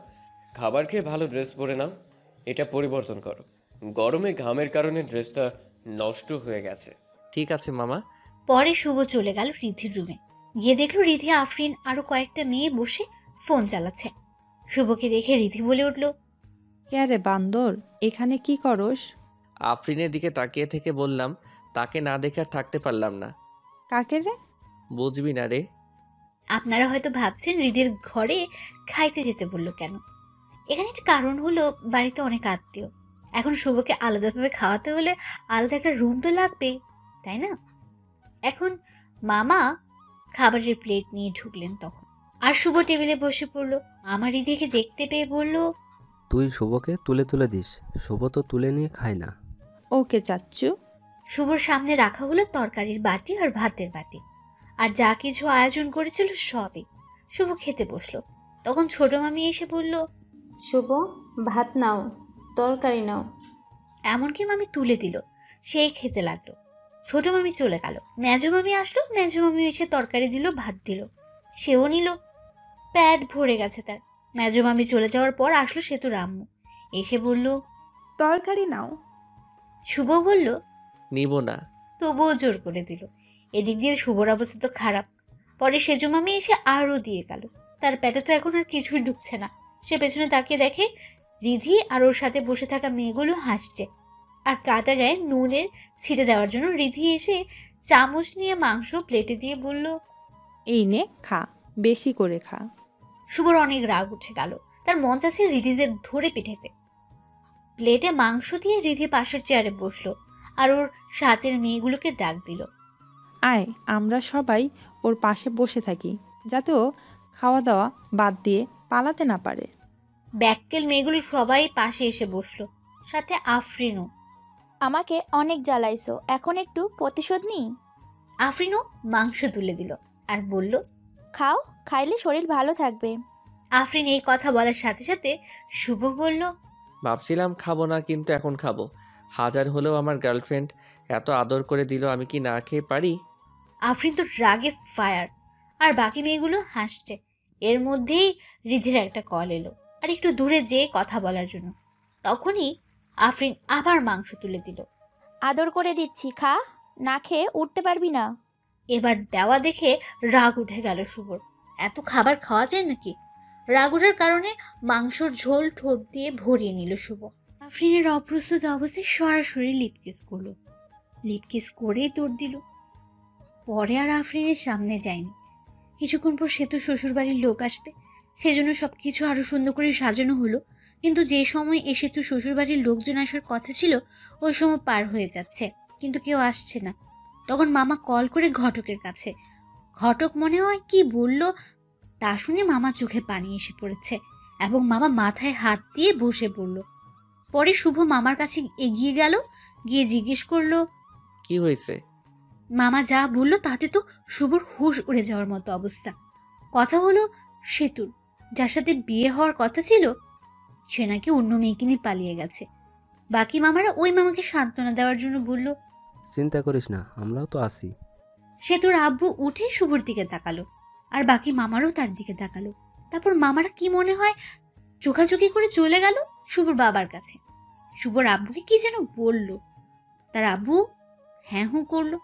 খাবার খেয়ে ভালো ড্রেস পরে নাও, এটা পরিবর্তন করো। গরমে ঘামের কারণে ড্রেসটা নষ্ট হয়ে গেছে। ঠিক আছে মামা। পরে শুভ চলে গেল রিধির রুমে। গিয়ে দেখলো রিধি, আফরিন আরো কয়েকটা মেয়ে বসে ফোন চালাচ্ছে। শুভকে দেখে রিধি বলে উঠল, কে রে বান্দর, এখানে কি করস? আফরিনের দিকে তাকিয়ে থেকে বললাম, তাকে না দেখে আর থাকতে পারলাম না। কাকে রে? বুঝবি না রে। আপনারা হয়তো ভাবছেন রিধির ঘরে খাইতে যেতে বললো কেন। এখানে একটা কারণ হলো, বাড়িতে অনেক আত্মীয়। এখন শুভকে আলাদাভাবে খাওয়াতে হলে আলাদা একটা রুম তো লাগবেই, তাই না? এখন মামা খাবারের প্লেট নিয়ে ঢুকলেন তখন। আর শুভ টেবিলে বসে পড়লো। আমার রিধিকে দেখতে পেয়ে বলল, তুই শুভকে তুলে তুলে দিস, শুভ তো তুলে নিয়ে খায় না। ওকে চাচ্চু। শুভর সামনে রাখা হলো তরকারির বাটি আর ভাতের বাটি, আর যা কিছু আয়োজন করেছিল সবই। শুভ খেতে বসলো। তখন ছোট মামি এসে বলল, শুভ, ভাত নাও, তরকারি নাও। এমনকি মামি তুলে দিল। সেই খেতে লাগলো। ছোট মামি চলে গেল। মেজো মামি আসলো। মেজো মামি এসে তরকারি দিল, ভাত দিল, সেও নিল। প্যাট ভরে গেছে তার। মেজো মামি চলে যাওয়ার পর আসলো সেতুর আম্মু। এসে বলল, তরকারি নাও। শুভ বলল, নিব না। তবুও জোর করে দিল। এদিক দিয়ে শুভর অবস্থা তো খারাপ। পরে সেজো মামি এসে আরও দিয়ে গেল। তার পেটে তো এখন আর কিছুই ঢুকছে না। সে পেছনে তাকিয়ে দেখে রিধি আর ওর সাথে বসে থাকা মেয়েগুলো হাসছে। আর কাটা গায়ে নুনের ছিটে দেওয়ার জন্য রিধি এসে চামচ নিয়ে মাংস প্লেটে দিয়ে বলল, এই নে খা, বেশি করে খা। শুভর অনেক রাগ উঠে গেল। তার মন চাচ্ছে রিধিদের ধরে পিঠেতে। প্লেটে মাংস দিয়ে রিধি পাশের চেয়ারে বসলো আর ওর সাথের মেয়েগুলোকে ডাক দিল, আয়, আমরা সবাই ওর পাশে বসে থাকি, যাতে ও খাওয়া দাওয়া বাদ দিয়ে পালাতে না পারে। ব্যাক্কেল মেয়েগুলো সবাই পাশে এসে বসলো, সাথে আফরিনও। আমাকে অনেক জ্বালাইছো, এখন একটু প্রতিশোধ নিই। আফরিনও মাংস তুলে দিল আর বলল, খাও, খাইলে শরীর ভালো থাকবে। আফরিন এই কথা বলার সাথে সাথে শুভ বলল, ভাবছিলাম খাবো না, কিন্তু এখন খাবো। হাজার হলেও আমার গার্লফ্রেন্ড এত আদর করে দিল, আমি কি না খেয়ে পারি? আফরিন তো রাগে ফায়ার, আর বাকি মেয়েগুলো হাসছে। এর মধ্যেই রিধির একটা কল এলো, আর একটু দূরে যেয়ে কথা বলার জন্য। তখনই আফরিন আবার মাংস তুলে দিল। আদর করে দিচ্ছি, খা, না খেয়ে উঠতে পারবি না। এবার দেওয়া দেখে রাগ উঠে গেল শুভর। এত খাবার খাওয়া যায় নাকি? রাগ ওঠার কারণে মাংসর ঝোল ঠোঁট দিয়ে ভরিয়ে নিল শুভ। আফরিনের অপ্রস্তুত অবস্থায় সরাসরি লিপকিস করলো। লিপকিস করেই তোড় দিল। পরে আর আফরিনের সামনে যায়নি। কিছুক্ষণ পর সেতু শ্বশুরবাড়ির লোক আসবে, সেজন্য সবকিছু আরো সুন্দর করে সাজানো হলো। কিন্তু যে সময় এ সেতু শ্বশুরবাড়ির লোকজন আসার কথা ছিল, ওই সময় পার হয়ে যাচ্ছে, কিন্তু কেউ আসছে না। তখন মামা কল করে ঘটকের কাছে। ঘটক মনে হয় কি বলল তা শুনে মামার চোখে পানি এসে পড়েছে। এবং মামা মাথায় হাত দিয়ে বসে পড়ল। পরে শুভ মামার কাছে এগিয়ে গেল, গিয়ে জিজ্ঞেস করলো, কি হয়েছে? মামা যা বলল তাতে তো শুভর হুঁশ উড়ে যাওয়ার মতো অবস্থা। কথা হলো সেতুর, যার সাথে বিয়ে হওয়ার কথা ছিল, সে নাকি অন্য মেয়েকে নিয়ে পালিয়ে গেছে। বাকি মামারা ওই মামাকে সান্ত্বনা দেওয়ার জন্য বলল, চিন্তা করিস না, আমরাও তো আছি। সেতুর আব্বু উঠে শুভর দিকে তাকালো, আর বাকি মামারও তার দিকে তাকালো। তারপর মামারা কি মনে হয় চোখাচোখি করে চলে গেল শুভর বাবার কাছে। শুভর আব্বুকে কি যেন বলল, তার আব্বু হ্যাঁ হুঁ করলো।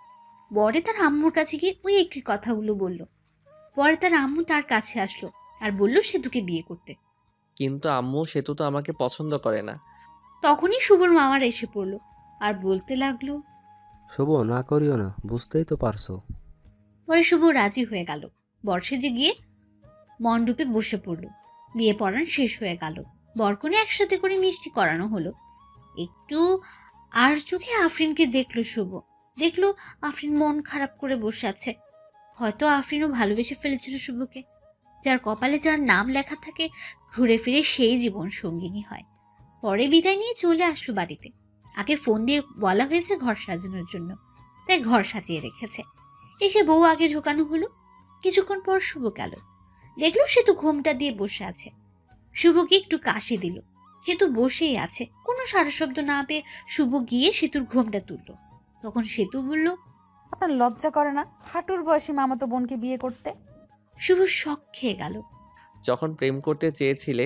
পরে তার আম্মুর কাছে গিয়ে ওই একই কথাগুলো বলল। পরে তার আম্মু তার কাছে আসলো আর বলল সেতুকে বিয়ে করতে। কিন্তু আম্মু, সেতু তো আমাকে পছন্দ করে না। তখনই শুভর মামার এসে পড়লো আর বলতে লাগলো, শুভ, না করিও না, বুঝতেই তো পারছো। পরে শুভ রাজি হয়ে গেল। বর্ষে গিয়ে মণ্ডপে বসে পড়ল। বিয়ে পড়ান শেষ হয়ে গেল। বরকনে একসাথে করে মিষ্টি করানো হলো। একটু আর চোখে আফরিনকে দেখলো শুভ। দেখলো আফরিন মন খারাপ করে বসে আছে। হয়তো আফরিনও ভালোবেসে ফেলেছিল শুভকে। যার কপালে যার নাম লেখা থাকে ঘুরে ফিরে সেই জীবন সঙ্গিনী হয়। পরে বিদায় নিয়ে চলে আসলো বাড়িতে। আগে ফোন দিয়ে বলা হয়েছে ঘর সাজানোর জন্য, তাই ঘর সাজিয়ে রেখেছে। এসে বউ আগে ঢোকানো হলো। কিছুক্ষণ পর শুভ গেল, দেখলো সে তো ঘোমটা দিয়ে বসে আছে। শুভকে একটু কাশি দিল। সে তো বসেই আছে। কোনো সারা শব্দ না পেয়ে শুভ গিয়ে সেতুর ঘোমটা তুলল। তখন সেতু বলল, আপনার লজ্জা করে না হাঁটুর বয়সী মামাতো বোনকে বিয়ে করতে? শুভ শক খেয়ে গেল। যখন প্রেম করতে চেয়েছিলে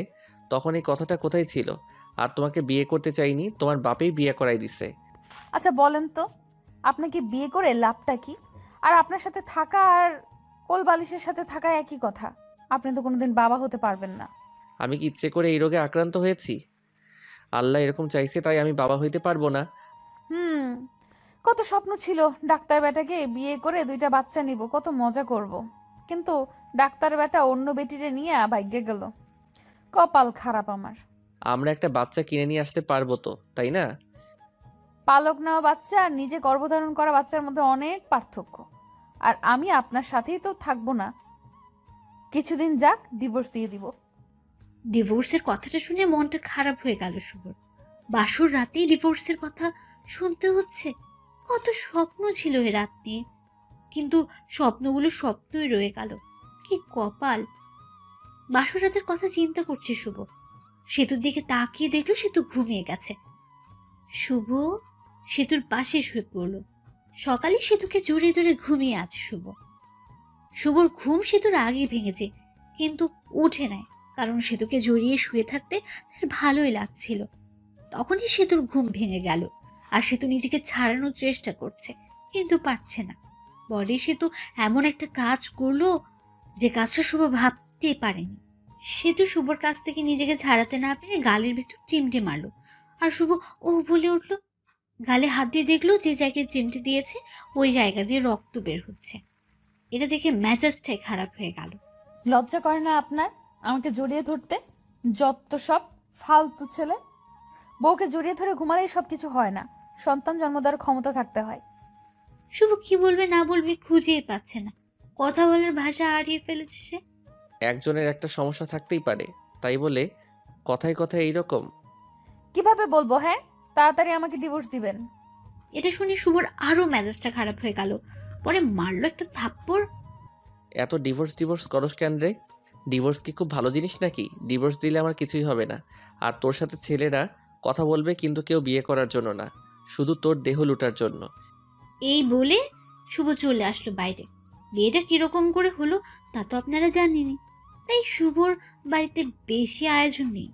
তখন এই কথাটা কোথায় ছিল? আর তোমাকে বিয়ে করতে চাইনি, তোমার বাপেই বিয়ে করাই দিছে। আচ্ছা বলেন তো, আপনাকে বিয়ে করে লাভটা কি? আর আপনার সাথে থাকা আর কোল বালিশের সাথে থাকা একই কথা। আপনি তো কোনোদিন বাবা হতে পারবেন না। আমি কি ইচ্ছে করে এই রোগে আক্রান্ত হয়েছি? আল্লাহ এরকম চাইছে তাই আমি বাবা হইতে পারবো না? কত স্বপ্ন ছিল ডাক্তার বেটাকে বিয়ে করে 2টা বাচ্চা নিব, কত মজা করব। কিন্তু ডাক্তার বেটা অন্য বেটিরে নিয়ে ভাগ্যে গেল। কপাল খারাপ আমার। আমরা একটা বাচ্চা কিনে নিয়ে আসতে পারবো তো, তাই না? পালক নেওয়া বাচ্চা আর নিজে গর্ভধারণ করা বাচ্চার মধ্যে অনেক পার্থক্য। আর আমি আপনার সাথেই তো থাকবো না, কিছুদিন যাক, ডিভোর্স দিয়ে দিব। ডিভোর্সের কথাটা শুনে মনটা খারাপ হয়ে গেল শুভর। বাসর রাতেই ডিভোর্সের কথা শুনতে হচ্ছে। কত স্বপ্ন ছিল এ রাত নিয়ে, কিন্তু স্বপ্নগুলো স্বপ্নই রয়ে গেল। কি কপাল! বাসর রাতের কথা চিন্তা করছে শুভ। সেতুর দিকে তাকিয়ে দেখলো সেতু ঘুমিয়ে গেছে। শুভ সেতুর পাশে শুয়ে পড়ল। সকালে সেতুকে জড়িয়ে ধরে ঘুমিয়ে আছে শুভ। শুভর ঘুম সেতুর আগে ভেঙেছে, কিন্তু উঠে নেয়, কারণ সেতুকে জড়িয়ে শুয়ে থাকতে তার ভালোই লাগছিল। তখনই সেতুর ঘুম ভেঙে গেল, আর সেতু নিজেকে ছাড়ানোর চেষ্টা করছে, কিন্তু পারছে না। পরে সেতু এমন একটা কাজ করলো যে কাজটা শুভ ভাবতে পারেনি। সেতু শুভর কাছ থেকে নিজেকে ছাড়াতে না পেরে গালের ভেতর চিমটে মারলো, আর শুভ ও বলে উঠল। গালে হাত দিয়ে দেখলো যে জায়গায় চিমটে দিয়েছে ওই জায়গা দিয়ে রক্ত বের হচ্ছে। এটা দেখে মেজাজটাই খারাপ হয়ে গেল। লজ্জা করে না আপনার আমাকে জড়িয়ে ধরতে? যত সব ফালতু ছেলে। বউকে জড়িয়ে ধরে ঘুমালেই সব কিছু হয় না, সন্তান জন্ম দেওয়ার ক্ষমতা থাকতে হয়। শুভ কি বলবে না বলবে খুঁজেই পাচ্ছে না। কথা বলার ভাষা হারিয়ে ফেলেছে সে। একজনের একটা সমস্যা থাকতেই পারে, তাই বলে কথায় কথায় এইরকম? কিভাবে বলবো? হ্যাঁ, তাড়াতাড়ি আমাকে ডিভোর্স দিবেন। এটা শুনে শুভর আরো মেজাজটা খারাপ হয়ে গেল। পরে মারলো একটা থাপ্পড়। এত ডিভোর্স করস কেন রে? ডিভোর্স কি খুব ভালো জিনিস নাকি? ডিভোর্স দিলে আমার কিছুই হবে না। আর তোর সাথে ছেলেরা কথা বলবে, কিন্তু কেউ বিয়ে করার জন্য না, শুধু তোর দেহ লুটার জন্য। এই বলে শুভ চলে আসলো বাইরে। বিয়েটা কিরকম করে হলো তা তো আপনারা জানেনই, তাই শুভর বাড়িতে বেশি আয়োজন নেই।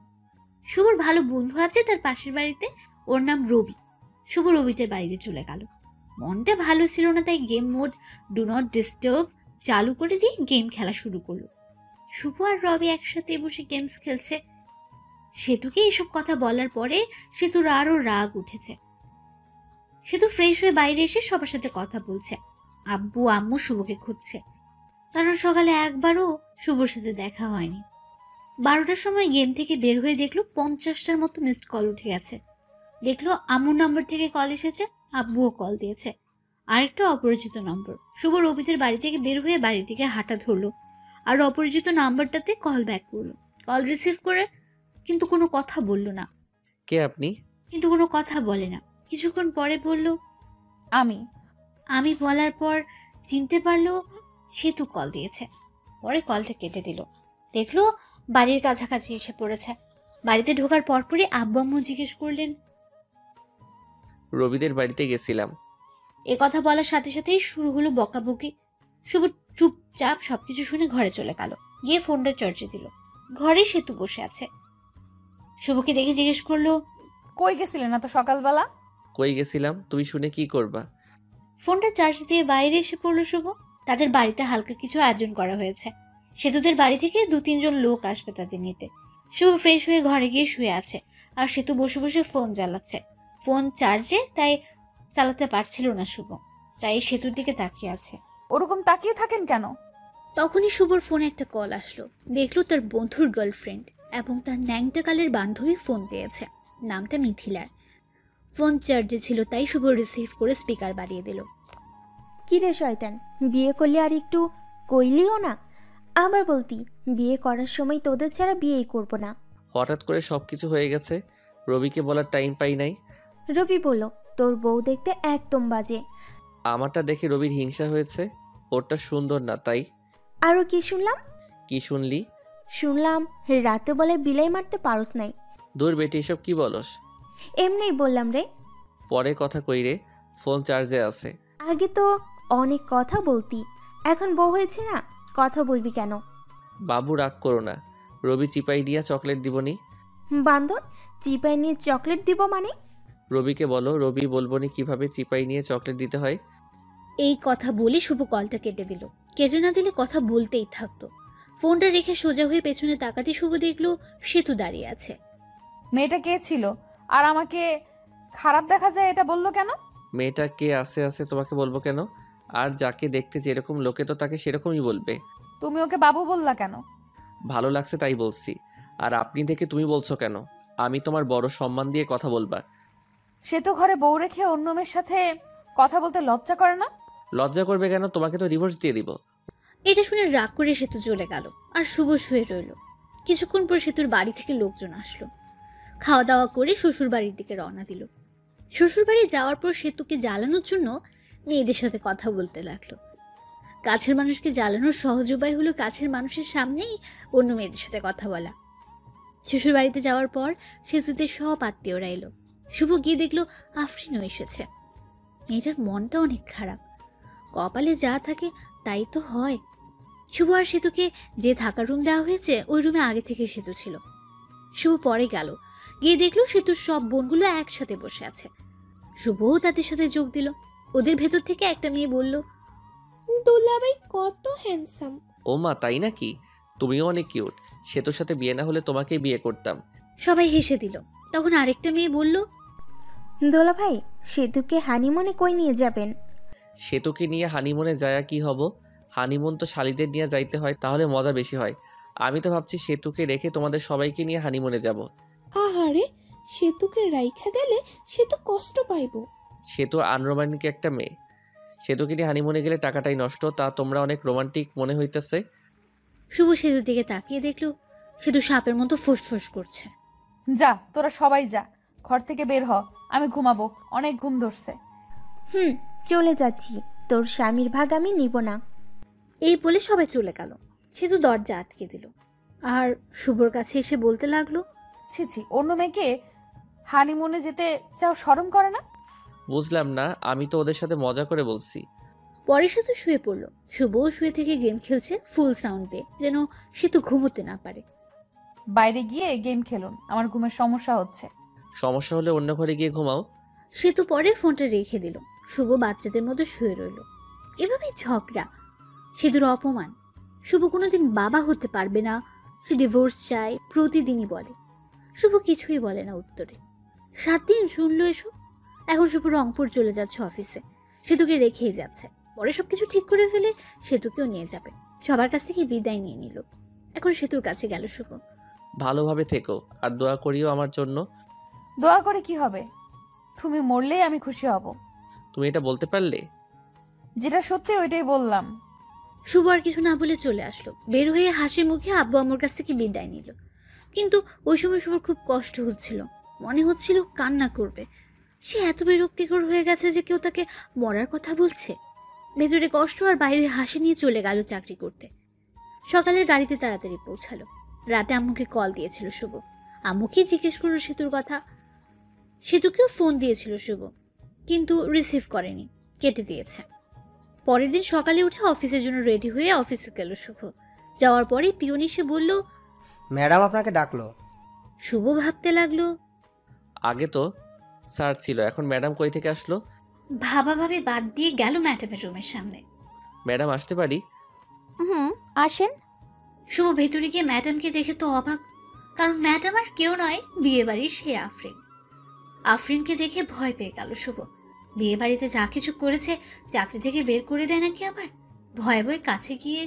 শুভর ভালো বন্ধু আছে তার পাশের বাড়িতে, ওর নাম রবি। শুভ রবিদের বাড়িতে চলে গেল। মনটা ভালো ছিল না, তাই game mode do not disturb চালু করে দিয়ে গেম খেলা শুরু করলো। শুভ আর রবি একসাথে বসে গেমস খেলছে। সেতুকে এসব কথা বলার পরে সেতুর আরো রাগ উঠেছে। সেতু ফ্রেশ হয়ে বাইরে এসে সবার সাথে কথা বলছে। আব্বু আম্মু শুভকে খুঁজছে, কারণ সকালে একবারও শুভর সাথে দেখা হয়নি। 12টার সময় গেম থেকে বের হয়ে দেখলো 50টার মতো মিসড কল উঠে গেছে। দেখলো আম্মুর নাম্বার থেকে কল এসেছে, আব্বুও কল দিয়েছে। আরেকটা অপরিচিত নম্বর। শুভ রবিদের বাড়ি থেকে বের হয়ে বাড়ি থেকে হাঁটা ধরলো, আর অপরিচিত নাম্বারটাতে কল ব্যাক করলো। কল রিসিভ করে কিন্তু কোনো কথা বলল না। কে আপনি? কিন্তু কোনো কথা বলে না। কিছুক্ষণ পরে বলল, আমি। আমি বলার পর চিনতে পারলো সেতু কল দিয়েছে। পরে কলটা কেটে দিল। দেখলো বাড়ির কাছাকাছি এসে পড়েছে। বাড়িতে ঢোকার পরপরই আব্বু আম্মু জিজ্ঞেস করলেন, রবিদের বাড়িতে গেছিলাম। এ কথা বলার সাথে সাথেই শুরু হলো বকাবকি। শুভ চুপচাপ সবকিছু শুনে ঘরে চলে গেল। গিয়ে ফোনটা চার্জে দিল। ঘরে সেতু বসে আছে। শুভকে দেখে জিজ্ঞেস করলো, কই গেছিলেন এত সকালবেলা? কই গেছিলাম তুমি শুনে কি করবা? ফোনটা চার্জ দিয়ে বাইরে এসে পড়লো শুভ। তাদের বাড়িতে হালকা কিছু আয়োজন করা হয়েছে। সেতুদের বাড়ি থেকে 2-3 জন লোক আসবে তাদের নিতে। শুভ ফ্রেশ হয়ে ঘরে গিয়ে শুয়ে আছে, আর সেতু বসে বসে ফোন চালাচ্ছে। ফোন চার্জে, তাই চালাতে পারছিল না শুভ, তাই সেতুর দিকে তাকিয়ে আছে। ওরকম তাকিয়ে থাকেন কেন? তখনই শুভর ফোনে একটা কল আসলো। দেখলো তার বন্ধুর গার্লফ্রেন্ড এবং তার ন্যাংটা কালের বান্ধবী ফোন দিয়েছে। নামটা মিথিলার। ফোন চার্জে ছিল, তাই শুভ রিসিভ করে স্পিকার বাড়িয়ে দিল। কি রে শয়তান, বিয়ে করলে আর একটু কইলিও না? আবার বলতি বিয়ে করার সময় তোদের ছাড়া বিয়েই করব না। হঠাৎ করে সবকিছু হয়ে গেছে, রবিকে বলার টাইম পাই নাই। রবি বলল তোর বউ দেখতে একদম বাজে। আমারটা দেখে রবির হিংসা হয়েছে, ওরটা সুন্দর না তাই। আরও কি শুনলাম? কি শুনলি? শুনলাম রাতে বলে বিলাই মারতে পারস নাই। দূর বেটি, এসব কি বলস? এমনিই বললাম রে। পরে কথা কই রে, ফোন চার্জে আছে। আগে তো অনেক কথা বলতি, এখন বউ হয়েছে না, কথা বলবি কেন? বাবু রাগ করো না, রবি চিপাই দিয়া চকলেট দিবনি। বান্দর, চিপাই নিয়ে চকলেট দিব মানে? রবিকে বলো, রবি বলবনি কিভাবে চিপাই নিয়ে চকলেট দিতে হয়। এই কথা বলে শুভ কলটা কেটে দিল। কেটে না দিলে কথা বলতেই থাকতো। ফোনটা রেখে সোজা হয়ে পেছনে তাকাতে শুভ দেখলো সেতু দাঁড়িয়ে আছে। মেয়েটা কে ছিল আর আমাকে খারাপ দেখা যায় এটা বললো কেন? মেয়েটা কে আছে তোমাকে বলবো কেন? আর যাকে দেখতে যেরকম লোকে তো তাকে সেরকমই বলবে। তুমি ওকে বাবু বললা কেন? ভালো লাগছে তাই বলছি। আর আপনি থেকে তুমি বলছো কেন? আমি তোমার বড় সম্মান দিয়ে কথা বলবা। সে তো ঘরে বউ রেখে অন্য মেয়ের সাথে কথা বলতে লজ্জা করে না? লজ্জা করবে কেন? তোমাকে তো ডিভোর্স দিয়ে দিব। এটা শুনে রাগ করে সেতু চলে গেল, আর শুভ শুয়ে রইল। কিছুক্ষণ পর সেতুর বাড়ি থেকে লোকজন আসলো। খাওয়া দাওয়া করে শ্বশুর বাড়ির দিকে রওনা দিল। শ্বশুর বাড়ি যাওয়ার পর সেতুকে জ্বালানোর জন্য মেয়েদের সাথে কথা বলতে লাগলো। কাছের মানুষকে জ্বালানোর সহজ উপায় হলো কাছের মানুষের সামনেই অন্য মেয়েদের সাথে কথা বলা। শ্বশুর বাড়িতে যাওয়ার পর সেতুতে সব আত্মীয়রা এলো। শুভ গিয়ে দেখলো আফরিনও এসেছে। মেয়েটার মনটা অনেক খারাপ। কপালে যা থাকে তাই তো হয়। শুভ আর সেতুকে যে থাকার রুম দেওয়া হয়েছে ওই রুমে আগে থেকে সেতু ছিল। শুভ পরে গেল, গিয়ে দেখলো সেতুর সব বোনগুলো একসাথে বসে আছে। শুভও তাদের সাথে যোগ দিল। ওদের ভেতর থেকে একটা মেয়ে বলল, দুলাভাই কত হ্যান্ডসাম। ও মা, তাই নাকি? তুমিও অনেক কিউট। সেতুর সাথে বিয়ে না হলে তোমাকেই বিয়ে করতাম। সবাই হেসে দিল। তখন আরেকটা মেয়ে বলল, দোলা ভাই, সেতুকে হানিমুনে কই নিয়ে যাবেন? সেতুকে নিয়ে হানিমুনে যায়া কি হব? হানিমুন তো শালিদের নিয়ে যাইতে হয়, তাহলে মজা বেশি হয়। আমি তো ভাবছি সেতুকে রেখে তোমাদের সবাইকে নিয়ে হানিমুনে যাব। আহারে, সেতুকে রাইখা গেলে সে তো কষ্ট পাইব। সেতু আনরোমান্টিক একটা মেয়ে। সেতুকে নিয়ে হানিমুনে গেলে টাকাটাই নষ্ট। তা তোমরা অনেক রোমান্টিক মনে হইতেছে। শুভ সেতুর দিকে তাকিয়ে দেখলো সেতু সাপের মতো ফুসফুস করছে। যা, তোরা সবাই যা, ঘর থেকে বের হ, আমি ঘুমাবো, অনেক ঘুম ধরছে। চলে যাচ্ছি, তোর স্বামীর ভাগ আমি নিব না। এই বলে সবাই চলে গেল। সেতু দরজা আটকে দিল আর শুভর কাছে এসে বলতে লাগলো, ছি, অন্য মেয়েকে হানিমুনে যেতে চাও, শরম করে না? বুঝলাম না, আমি তো ওদের সাথে মজা করে বলছি। পরে সেতু শুয়ে পড়লো। শুভও শুয়ে থেকে গেম খেলছে ফুল সাউন্ডে, যেন সেতু ঘুমোতে না পারে। বাইরে গিয়ে গেম খেলুন, আমার ঘুমের সমস্যা হচ্ছে। সমস্যা হলে অন্য ঘরে গিয়ে ঘুমাও। সেতু পরে ফোনটা রেখে দিল। শুভ বাচ্চাদের মতো শুয়ে রইল। এভাবেই ঝগড়া, সেতুর অপমান। শুভ কোনোদিন বাবা হতে পারবে না, সে ডিভোর্স চায় প্রতিদিনই বলে। শুভ কিছুই বলে না উত্তরে। 7 দিন শুনলো এসব। এখন শুভ রংপুর চলে যাচ্ছে অফিসে, সেতুকে রেখেই যাচ্ছে। পরে সবকিছু ঠিক করে ফেলে সেতুকেও নিয়ে যাবে। সবার কাছ থেকে বিদায় নিয়ে নিল। এখন সেতুর কাছে গেল শুভ। ভালোভাবে থেকো আর দোয়া করিও আমার জন্য। দোয়া করে কি হবে? তুমি মরলেই আমি খুশি হব। তুমি এটা বলতে পারলে? যেটা সত্যি ওইটাই বললাম। শুভ আর কিছু না বলে চলে আসলো। বের হয়ে হাসি মুখে আব্বু আম্মুর কাছ থেকে বিদায় নিল। কিন্তু ওই সময় শুভর খুব কষ্ট হচ্ছিল, মনে হচ্ছিল কান্না করবে। সে এত বিরক্তিকর হয়ে গেছে যে কেউ তাকে মরার কথা বলছে। ভেতরে কষ্ট আর বাইরে হাসি নিয়ে চলে গেল চাকরি করতে। সকালের গাড়িতে তাড়াতাড়ি পৌঁছালো। রাতে আম্মুকে কল দিয়েছিল শুভ। আম্মুকে জিজ্ঞেস করলো সেতুর কথা। সেতুকেও ফোন দিয়েছিল শুভ, কিন্তু রিসিভ করেনি, কেটে দিয়েছে। পরের দিন সকালে উঠে অফিসের জন্য রেডি হয়ে অফিসে গেল শুভ। যাওয়ার পরে পিয়ন এসে বলল, ম্যাডাম আপনাকে ডাকলো। শুভ ভাবতে লাগলো, আগে তো স্যার ছিল, এখন ম্যাডাম কই থেকে আসলো? ভাবাভাবি বাদ দিয়ে গেল ম্যাডামের রুমের সামনে। ম্যাডাম আসতে পারি? আসেন। শুভ ভেতরে গিয়ে ম্যাডামকে দেখে তো অবাক, কারণ ম্যাডাম আর কেউ নয়, বিয়ে বাড়ির সেই আফরিন। আফরিনকে দেখে ভয় পেয়ে গেল শুভ। বিয়ে বাড়িতে যা কিছু করেছে চাকরি থেকে বের করে দেয় নাকি আবার। ভয়ে ভয়ে কাছে গিয়ে,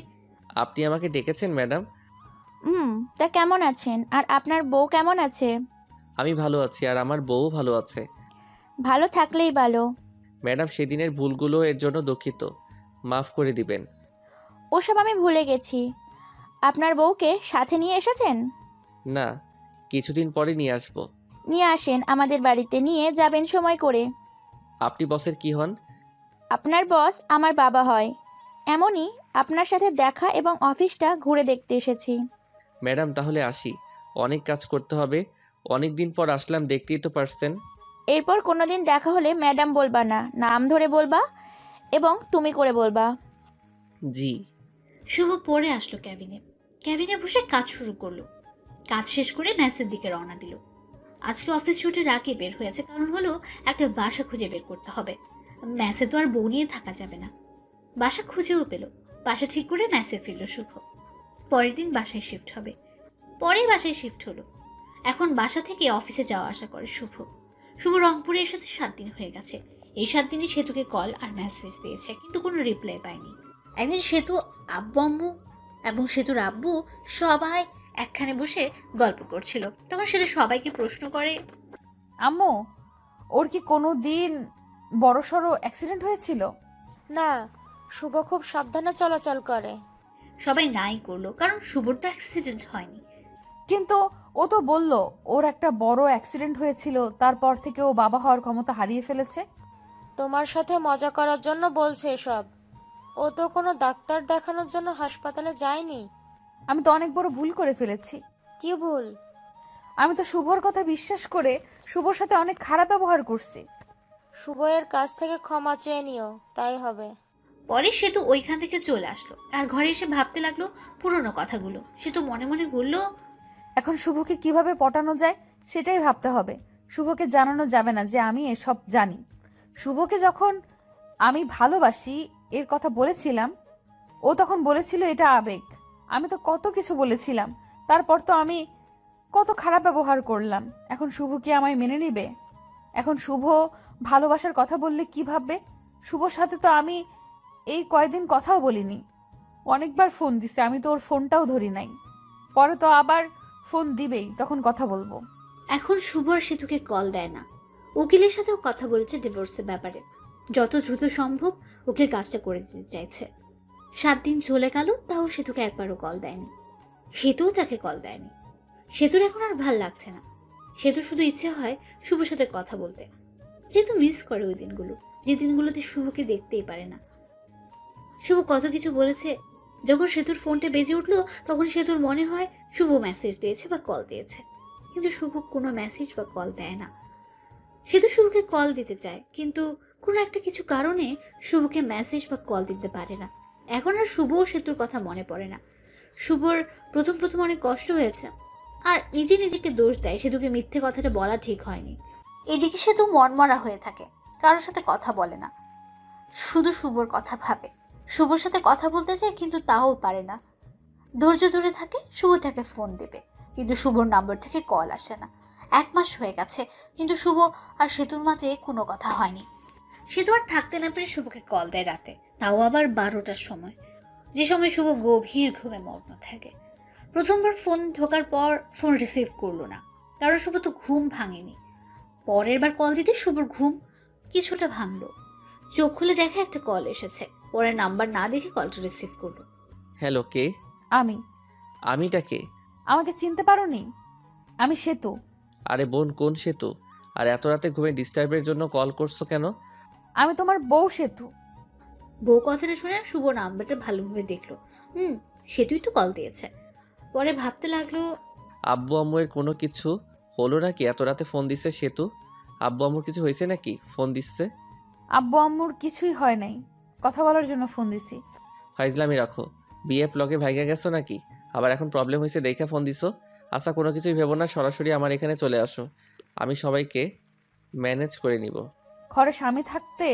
আপনি আমাকে ডেকেছেন ম্যাডাম? তা কেমন আছেন? আর আপনার বউ কেমন আছে? আমি ভালো আছি, আর আমার বউ ভালো আছে। ভালো থাকলেই ভালো। ম্যাডাম, সেদিনের ভুলগুলো এর জন্য দুঃখিত, মাফ করে দিবেন। ওসব আমি ভুলে গেছি। আপনার বউকে সাথে নিয়ে এসেছেন? না, কিছুদিন পরে নিয়ে আসবো। নিয়ে আসেন, আমাদের বাড়িতে নিয়ে যাবেন সময় করে। আপনি বসের কি হন? আপনার বস আমার বাবা হয়। এমনই আপনার সাথে দেখা এবং অফিসটা ঘুরে দেখতে এসেছি। ম্যাডাম, তাহলে আসি, অনেক কাজ করতে হবে। অনেক দিন পর আসলাম, দেখতেই তো পারছেন। এরপর কোনোদিন দেখা হলে ম্যাডাম বলবা না, নাম ধরে বলবা এবং তুমি করে বলবা। জি। শুভ পড়ে আসলো ক্যাবিনে। ক্যাবিনে বসে কাজ শুরু করলো। কাজ শেষ করে ম্যাচের দিকে রওনা দিল। আজকে অফিস ছুটির আগে বের হয়েছে, কারণ হলো একটা বাসা খুঁজে বের করতে হবে। ম্যাচে তো আর বউ নিয়ে থাকা যাবে না। বাসা খুঁজেও পেল, বাসা ঠিক করে ম্যাচে ফিরল শুভ। পরের দিন বাসায় শিফট হবে। পরে বাসায় শিফট হলো। এখন বাসা থেকে অফিসে যাওয়া আসা করে শুভ। শুভ রংপুরে এসেছে 7 দিন হয়ে গেছে। এই 7 দিনই সেতুকে কল আর মেসেজ দিয়েছে, কিন্তু কোনো রিপ্লাই পায়নি। একদিন সেতু, আব্বু আম্মু এবং সেতুর আব্বু সবাই একখানে বসে গল্প করছিল। তখন সেতু সবাইকে প্রশ্ন করে, আম্মু, ওর কি কোনো দিন বড়সড় অ্যাক্সিডেন্ট হয়েছিল? না, শুভ খুব সাবধানে চলাচল করে। সবাই নাই করলো, কারণ শুভর তো অ্যাক্সিডেন্ট হয়নি। কিন্তু ও তো বলল ওর একটা বড় অ্যাক্সিডেন্ট হয়েছিল, তারপর থেকে ও বাবা হওয়ার ক্ষমতা হারিয়ে ফেলেছে। তোমার সাথে মজা করার জন্য বলছে এসব। ও তো কোনো ডাক্তার দেখানোর জন্য হাসপাতালে যায়নি। আমি তো অনেক বড় ভুল করে ফেলেছি। কি ভুল? আমি তো শুভর কথা বিশ্বাস করে শুভর সাথে অনেক খারাপ ব্যবহার করছি। শুভ এর কাছ থেকে ক্ষমা চেয়ে নিও, তাই হবে। পরে সেতু ওইখান থেকে চলে আসলো আর ঘরে এসে ভাবতে লাগলো পুরনো কথাগুলো। সেতু মনে মনে বলল, এখন শুভকে কিভাবে পটানো যায় সেটাই ভাবতে হবে। শুভকে জানানো যাবে না যে আমি এসব জানি। শুভকে যখন আমি ভালোবাসি এর কথা বলেছিলাম, ও তখন বলেছিল এটা আবেগ। আমি তো কত কিছু বলেছিলাম, তারপর তো আমি কত খারাপ ব্যবহার করলাম। এখন শুভ কি আমায় মেনে নিবে? এখন শুভ ভালোবাসার কথা বললে কি ভাববে? শুভর সাথে তো আমি এই কয়েকদিন কথাও বলিনি। অনেকবার ফোন দিছে, আমি তো ওর ফোনটাও ধরি নাই। পরে তো আবার ফোন দিবেই, তখন কথা বলবো। এখন শুভ আর সেতুকে কল দেয় না। উকিলের সাথেও কথা বলেছে ডিভোর্সের ব্যাপারে। যত দ্রুত সম্ভব উকিল কাজটা করে দিতে চাইছে। 7 দিন চলে গেল, তাও সেতুকে একবারও কল দেয়নি। সেতুও তাকে কল দেয়নি। সেতুর এখন আর ভাল লাগছে না। সেতু শুধু ইচ্ছে হয় শুভর সাথে কথা বলতে। সেতু মিস করে ওই দিনগুলো, যে দিনগুলোতে শুভকে দেখতেই পারে না। শুভ কত কিছু বলেছে। যখন সেতুর ফোনটা বেজে উঠলো, তখন সেতুর মনে হয় শুভ মেসেজ দিয়েছে বা কল দিয়েছে, কিন্তু শুভ কোনো মেসেজ বা কল দেয় না। সেতু শুভকে কল দিতে চায়, কিন্তু কোনো একটা কিছু কারণে শুভকে মেসেজ বা কল দিতে পারে না। এখন আর শুভ ও সেতুর কথা মনে পড়ে না। শুভর প্রথম প্রথম অনেক কষ্ট হয়েছে, আর নিজে নিজেকে দোষ দেয় সেতুকে মিথ্যে কথাটা বলা ঠিক হয়নি। এদিকে সেতু মনমরা হয়ে থাকে, কারোর সাথে কথা বলে না, শুধু শুভর কথা ভাবে। শুভর সাথে কথা বলতে চায়, কিন্তু তাও পারে না। ধৈর্য ধরে থাকে, শুভ তাকে ফোন দেবে, কিন্তু শুভর নাম্বার থেকে কল আসে না। 1 মাস হয়ে গেছে, কিন্তু শুভ আর সেতুর মাঝে কোনো কথা হয়নি। সেতু আর থাকতে না পেরে শুভকে কল দেয় রাতে, তাও আবার 12টার সময়, যে সময় শুভ গভীর ঘুমে মগ্ন থাকে। প্রথমবার ফোন ঢোকার পর ফোন রিসিভ করলো না, কারণ শুভ তো ঘুম ভাঙেনি। পরের বার কল দিতে শুভর ঘুম কিছুটা ভাঙলো। চোখ খুলে দেখে একটা কল এসেছে। পরে নাম্বার না দেখে কলটা রিসিভ করলো। হ্যালো, কে? আমি। আমিটা কে? আমাকে চিনতে পারোনি? আমি সেতু। আরে বোন, কোন সেতু? আর এত রাতে ঘুমে ডিস্টার্বের জন্য কল করছো কেন? আমি তোমার বউ সেতু। বউ কথাটা শুনে শুভ নাম্বারটা ভালোভাবে দেখলো। সেতুই তো কল দিয়েছে। পরে ভাবতে লাগলো, আব্বু আম্মুয়ের কোনো কিছু হলো নাকি এত রাতে ফোন দিচ্ছে সেতু? আব্বু আম্মুর কিছু হয়েছে নাকি ফোন দিচ্ছে? আব্বু আম্মুর কিছুই হয় নাই, কথা বলার জন্য ফোন দিছি। ফাইজলামি রাখো। বিএফ লগে ভাইগা গেছো নাকি? আবার এখন প্রবলেম হয়েছে দেখে ফোন দিছো? আচ্ছা, কোনো কিছুই ভেবো না, সরাসরি আমার এখানে চলে আসো, আমি সবাইকে ম্যানেজ করে নিব। ঘরে স্বামী থাকতে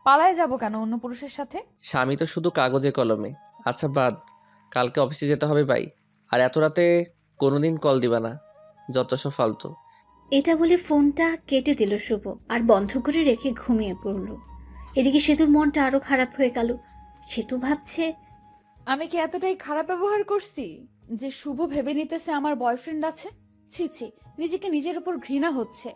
পালায় যাব কেন অন্য পুরুষের সাথে? স্বামী তো শুধু কাগজে কলমে। আচ্ছা বাদ, কালকে অফিসে যেতে হবে ভাই। আর এত রাতে কোনোদিন কল দিবা না, যত সব ফালতু। এটা বলে ফোনটা কেটে দিল শুভ আর বন্ধ করে রেখে ঘুমিয়ে পড়ল। এদিকে সেতুর মনটা আরো খারাপ হয়ে গেল। সেতু ভাবছে, আমি কি এতটাই খারাপ ব্যবহার করছি যে শুভ ভেবে নিতেছে আমার বয়ফ্রেন্ড আছে? ছি ছি, নিজেকে নিজের উপর ঘৃণা হচ্ছে।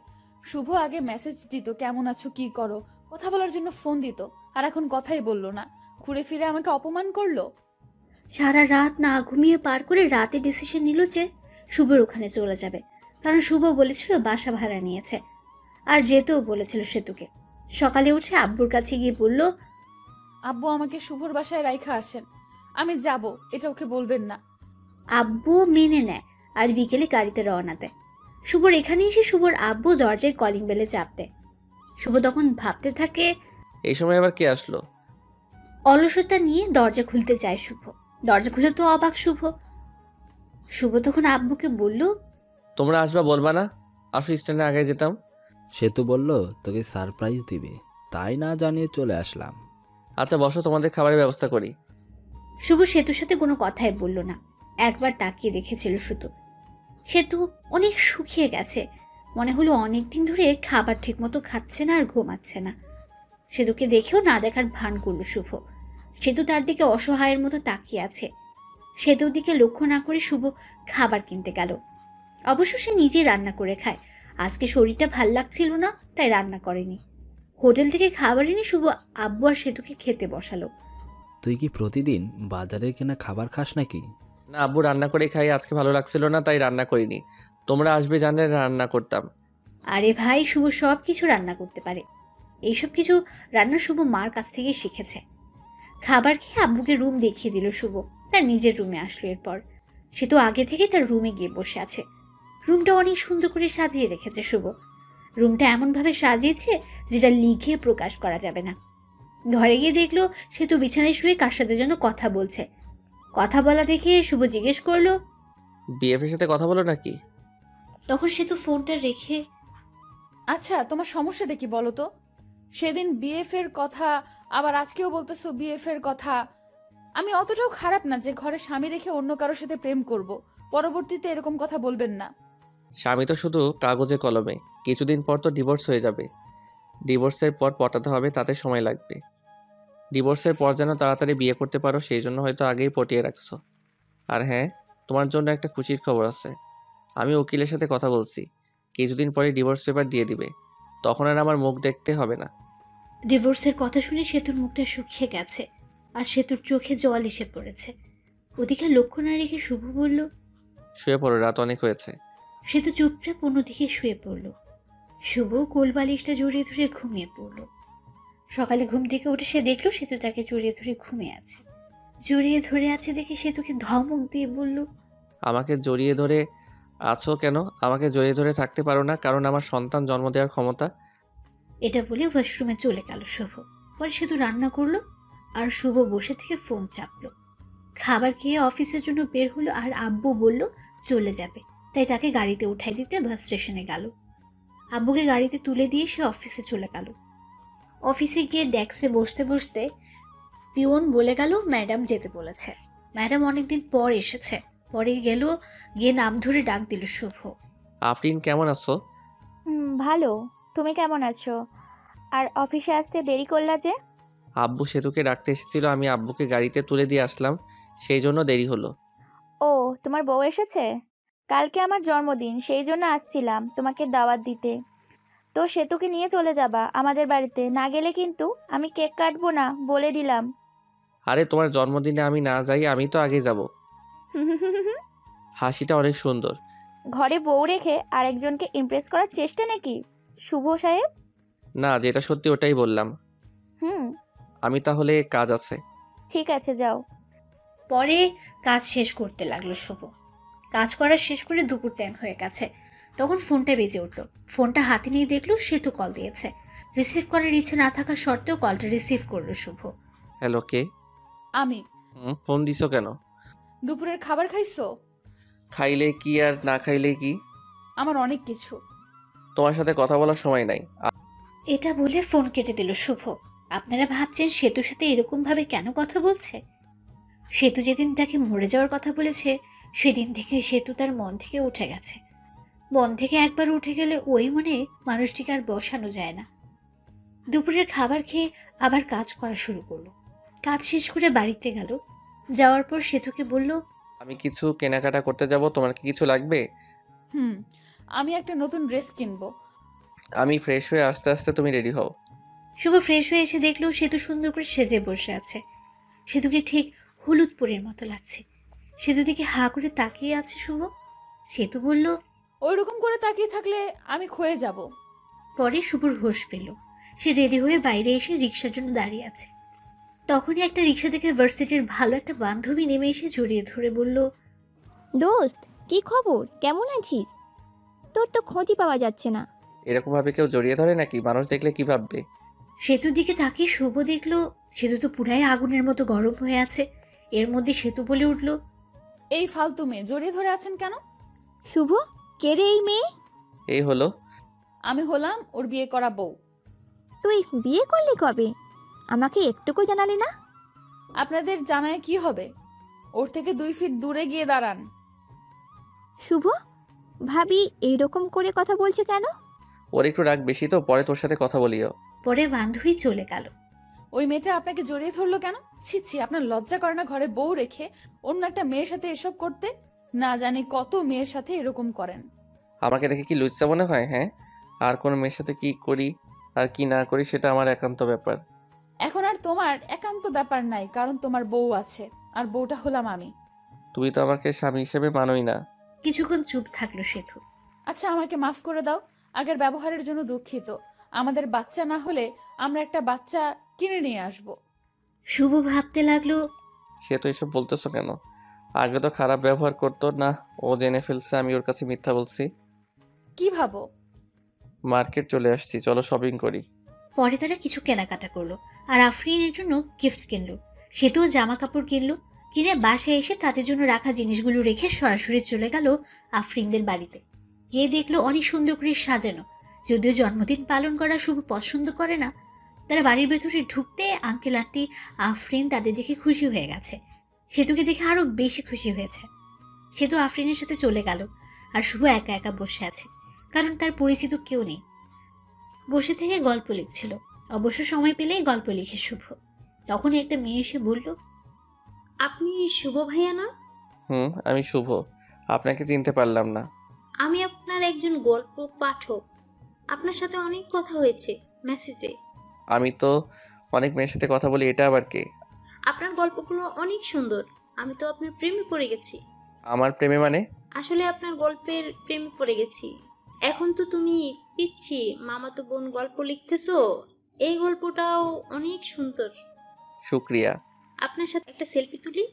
শুভ আগে মেসেজ দিত, কেমন আছো, কি করো, কথা বলার জন্য ফোন দিত, আর এখন কথাই বললো না, ঘুরে ফিরে আমাকে অপমান করলো। সারা রাত না ঘুমিয়ে পার করে রাতে ডিসিশন নিল যে শুভর ওখানে চলে যাবে। কারণ শুভ বলেছিল বাসা ভাড়া নিয়েছে, আর যেতেও বলেছিল সেতুকে। সকালে উঠে আব্বুর কাছে গিয়ে বলল, আব্বু আমাকে শুভর বাসায় রাইখা আসেন, আমি যাব, এটা ওকে বলবেন না। আব্বু মেনে নেয় আর বিকেলে গাড়িতে রওনা দেয়। শুভর এখানে এসে শুভর আব্বু দরজায় কলিং বেলে চাপ দেয়। শুভ তখন ভাবতে থাকে, এই সময় আবার কে আসলো? অলসতা নিয়ে দরজা খুলতে যায় শুভ। দরজা খুলে তো অবাক শুভ। শুভ তখন আব্বুকে বলল, তোমরা আসবা বলবা না? আসো, স্ট্যান্ডে আগে যেতাম। সেতু বলল তোকে সারপ্রাইজ দিবে, তাই না জানিয়ে চলে আসলাম। আচ্ছা বসো, তোমাদের খাবারের ব্যবস্থা করি। শুভ সেতুর সাথে কোনো কথাই বলল না। একবার তাকিয়ে দেখেছিল শুধু। সেতু অনেক শুকিয়ে গেছে। মনে হলো অনেকদিন ধরে খাবার ঠিকমতো খাচ্ছে না আর ঘুমাচ্ছে না। সেতুকে দেখেও না দেখার ভান করলো শুভ। সেতু তার দিকে অসহায়ের মতো তাকিয়ে আছে। সেতুর দিকে লক্ষ্য না করে শুভ খাবার কিনতে গেল। অবশ্য সে নিজেই রান্না করে খায়। আজকে শরীরটা ভাল লাগছিল না, তাই রান্না করেনি। হোটেল থেকে খাবার এনে শুভ আব্বু আর সেতুকে খেতে বসালো। তুই কি প্রতিদিন বাজারে কেনা খাবার খাস নাকি? না আব্বু, রান্না করে খাই, আজকে ভালো লাগছিল না তাই রান্না করিনি। তোমরা আসবে জানলে রান্না করতাম। আরে ভাই, শুভ সব কিছু রান্না করতে পারে। এইসব কিছু রান্না শুভ মার কাছ থেকে শিখেছে। খাবার খেয়ে আব্বুকে রুম দেখিয়ে দিল শুভ। তার নিজের রুমে আসলো। এরপর সে তো আগে থেকে তার রুমে গিয়ে বসে আছে। রুমটা অনেক সুন্দর করে সাজিয়ে রেখেছে শুভ। রুমটা এমনভাবে সাজিয়েছে যেটা লিখে প্রকাশ করা যাবে না। ঘরে গিয়ে দেখলো সে তো বিছানায় শুয়ে কার সাথে যেন কথা বলছে। কথা বলা দেখে শুভ জিজ্ঞেস করলো, বিএফ এর সাথে কথা বলো নাকি? তখন সে তো ফোনটা রেখে, আচ্ছা তোমার সমস্যাটা কি বলো তো? সেদিন বিএফ এর কথা, আবার আজকেও বলতেছো বিএফ এর কথা। আমি অতটাও খারাপ না যে ঘরে স্বামী রেখে অন্য কারোর সাথে প্রেম করব। পরবর্তীতে এরকম কথা বলবেন না। স্বামী তো শুধু কাগজে কলমে, কিছুদিন পর তো ডিভোর্স হয়ে যাবে। ডিভোর্সের পর পটাতে হবে, তাতে সময় লাগবে। ডিভোর্সের পর যেন তাড়াতাড়ি বিয়ে করতে পারো সেই জন্য হয়তো আগেই পটিয়ে রাখছো। আর হ্যাঁ, তোমার জন্য একটা খুশির খবর আছে। আমি উকিলের সাথে কথা বলছি, কিছুদিন পরে ডিভোর্স পেপার দিয়ে দিবে। তখন আর আমার মুখ দেখতে হবে না। ডিভোর্সের কথা শুনে সেতুর মুখটা শুকিয়ে গেছে আর সেতুর চোখে জল এসে পড়েছে। ওদিকে লক্ষ্য না রেখে শুভ বলল, শুয়ে পড়ো, রাত অনেক হয়েছে। সেতু চুপচাপ অন্যদিকে শুয়ে পড়ল। শুভ কোলবালিশটা জড়িয়ে ধরে ঘুমিয়ে পড়ল। সকালে ঘুম থেকে উঠে সে দেখলো সেতু তাকে জড়িয়ে ধরে ঘুমিয়ে আছে। জড়িয়ে ধরে আছে দেখে সেতুকে ধমক দিয়ে বলল, আমাকে জড়িয়ে ধরে আছো কেন? আমাকে জড়িয়ে ধরে থাকতে পারো না, কারণ আমার সন্তান জন্ম দেওয়ার ক্ষমতা। এটা বলে ওয়াশরুমে চলে গেল শুভ। পরে সেতু রান্না করলো আর শুভ বসে থেকে ফোন চাপলো। খাবার খেয়ে অফিসের জন্য বের হলো আর আব্বু বলল চলে যাবে, তাই তাকে গাড়িতে উঠাই দিতে বাস স্টেশনে গেল। আব্বুকে গাড়িতে তুলে দিয়ে সে অফিসে চলে গেল। অফিসে গিয়ে ডেস্কে বসতে বসতে পিওন বলে গেল ম্যাডাম যেতে বলেছে। ম্যাডাম অনেকদিন পর এসেছে। পরে গিয়ে নাম ধরে ডাক দিল শুভ। আফরিন, কেমন আছো? ভালো, তুমি কেমন আছো? আর অফিসে আসতে দেরি করলা যে? আব্বু সেতুকে ডাকতে এসেছিল, আমি আব্বুকে গাড়িতে তুলে দিয়ে আসলাম, সেই জন্য দেরি হলো। ও, তোমার বউ এসেছে? কালকে আমার জন্মদিন, সেই জন্য আসছিলাম তোমাকে দাওয়াত দিতে। তো সেতুকে নিয়ে চলে যাবা আমাদের বাড়িতে, না গেলে কিন্তু আমি কেক কাটবো না, বলে দিলাম। আরে তোমার জন্মদিনে আমি না যাই, আমি তো আগে যাব। হাসিটা অনেক সুন্দর, ঘরে বউ রেখে আরেকজনকে ইমপ্রেস করার চেষ্টা নাকি শুভ সাহেব? না, যেটা সত্যি ওটাই বললাম। হুম, আমি তাহলে কাজ আছে। ঠিক আছে, যাও। পরে কাজ শেষ করতে লাগলো শুভ। কাজ করা শেষ করে দুপুর টাইম হয়ে গেছে। তখন ফোনটা বেজে উঠলো। ফোনটা হাতে নিয়ে দেখলো সেতু কল দিয়েছে। রিসিভ করার ইচ্ছে না থাকা সত্ত্বেও কলটা রিসিভ করলো শুভ। হ্যালো, কে? আমি। ফোন দিছো কেন? দুপুরের খাবার খাইছো? খাইলে কি আর না খাইলে কি? আমার অনেক কিছু। তোমার সাথে কথা বলার সময় নাই। এটা বলে ফোন কেটে দিল শুভ। আপনারা ভাবছেন সেতুর সাথে এরকম ভাবে কেন কথা বলছে? সেতু যেদিন তাকে মরে যাওয়ার কথা বলেছে সেদিন থেকে সেতু তার মন থেকে উঠে গেছে। মন থেকে একবার উঠে গেলে ওই মনে মানুষটিকে আর বসানো যায় না। দুপুরের খাবার খেয়ে আবার কাজ করা শুরু করলো। কাজ শেষ করে বাড়িতে গেল। যাওয়ার পর সেতুকে বলল, আমি কিছু কেনাকাটা করতে যাব, তোমার কি কিছু লাগবে? আমি একটা নতুন ড্রেস কিনবো। আমি ফ্রেশ হয়ে আস্তে আস্তে তুমি রেডি হও। শুভ ফ্রেশ হয়ে এসে দেখলো সেতু সুন্দর করে সেজে বসে আছে। সেতুকে ঠিক হলুদ পরীর মতো লাগছে। সেতু দিকে হা করে তাকিয়ে আছে শুভ। সেতু বলল, ওই রকম করে তাকিয়ে থাকলে আমি ক্ষয়ে যাব। পরে শুভর হোশ ফেলল। সে রেডি হয়ে বাইরে এসে রিক্সার জন্য দাঁড়িয়ে আছে। তখনই একটা রিক্সা থেকে ভার্সিটির ভালো একটা বান্ধবী নেমে এসে জড়িয়ে ধরে বলল, দোস্ত, কি খবর? কেমন আছিস? তোর তো খোঁজই পাওয়া যাচ্ছে না। এরকম ভাবে কেউ জড়িয়ে ধরে নাকি? মানুষ দেখলে কি ভাববে? সেতুর দিকে তাকিয়ে শুভ দেখলো সেতু তো পুরাই আগুনের মতো গরম হয়ে আছে। এর মধ্যে সেতু বলে উঠল, এই ফালতু মেয়ে জড়িয়ে ধরে আছেন কেন? শুভ, কে রে এই মেয়ে? এই হলো। আমি হলাম ওর বিয়ে করা বউ। তুই বিয়ে করলি কবে? আমাকে একটুকু জানালি না। আপনাদের জানায় কি হবে? ওর থেকে 2 ফিট দূরে গিয়ে দাঁড়ান। শুভ, ভাবি এইরকম করে কথা বলছে কেন? ওর একটু রাগ বেশি তো, পরে তোর সাথে কথা বলিও। পরে বান্ধবী চলে গেল। ওই মেয়েটা আপনাকে জড়িয়ে ধরলো কেন? ছি ছি, আপনার লজ্জা করে না ঘরে বউ রেখে অন্য একটা মেয়ের সাথে এসব করতে? না জানি কত মেয়ের সাথে এরকম করেন। আমাকে দেখে কি লুচ্চা মনে হয়? হ্যাঁ, আর কোন মেয়ের সাথে কি করি আর কি না করি সেটা আমার একান্ত ব্যাপার। এখন আর তোমার একান্ত ব্যাপার নাই, কারণ তোমার বউ আছে, আর বউটা হলাম আমি। তুমি তো আমাকে স্বামী হিসেবে মানোই না। কিছুক্ষণ চুপ থাকলো সেতু। আচ্ছা, আমাকে মাফ করে দাও। আগের ব্যবহারের জন্য দুঃখিত। আমাদের বাচ্চা না হলে আমরা একটা বাচ্চা কিনে নিয়ে আসব। শুভ ভাবতে লাগলো, সে তো এসব বলতেছো কেন? আগে তো খারাপ ব্যবহার করতো না, ও জেনে ফেলছে আমি ওর কাছে মিথ্যা বলছি। কি ভাবো? মার্কেট চলে আসছি, চলো শপিং করি। পরে তারা কিছু কেনাকাটা করলো আর আফরিনের জন্য গিফট কিনলো। সেতুও জামা কাপড় কিনলো। কিনে বাসায় এসে তাদের জন্য রাখা জিনিসগুলো রেখে সরাসরি চলে গেল আফরিনদের বাড়িতে। গিয়ে দেখলো অনেক সুন্দর করে সাজানো। যদিও জন্মদিন পালন করা শুভ পছন্দ করে না, তারা বাড়ির ভেতরে ঢুকতে আঙ্কেল আন্টি আফরিন তাদের দেখে খুশি হয়ে গেছে। সেতুকে দেখে আরো বেশি খুশি হয়েছে। সেতু আফরিনের সাথে চলে গেল আর শুভ একা একা বসে আছে, কারণ তার পরিচিত কেউ নেই। বসে থেকে গল্প লিখছিল। অবশ্য সময় পেলেই গল্প লিখে শুভ। তখনই একটা মেয়ে এসে বলল, আপনি শুভ ভাইয়া না? আমি শুভ। আপনাকে চিনতে পারলাম না। আমি আপনার একজন গল্প পাঠক। আপনার সাথে অনেক কথা হয়েছে মেসেজে। আমি তো অনেক মেয়ের সাথে কথা বলি, এটা আবার কে? আপনার গল্পগুলো অনেক সুন্দর। আমি তো আপনার প্রেমে পড়ে গেছি। আমার প্রেমে মানে? আসলে আপনার গল্পের প্রেমে পড়ে গেছি। এখন তো তুমি পিচ্ছি মামাতো বোন গল্প লিখতেছো। এই গল্পটাও অনেক সুন্দর। শুক্রিয়া। আপনার সাথে একটা সেলফি তুলি?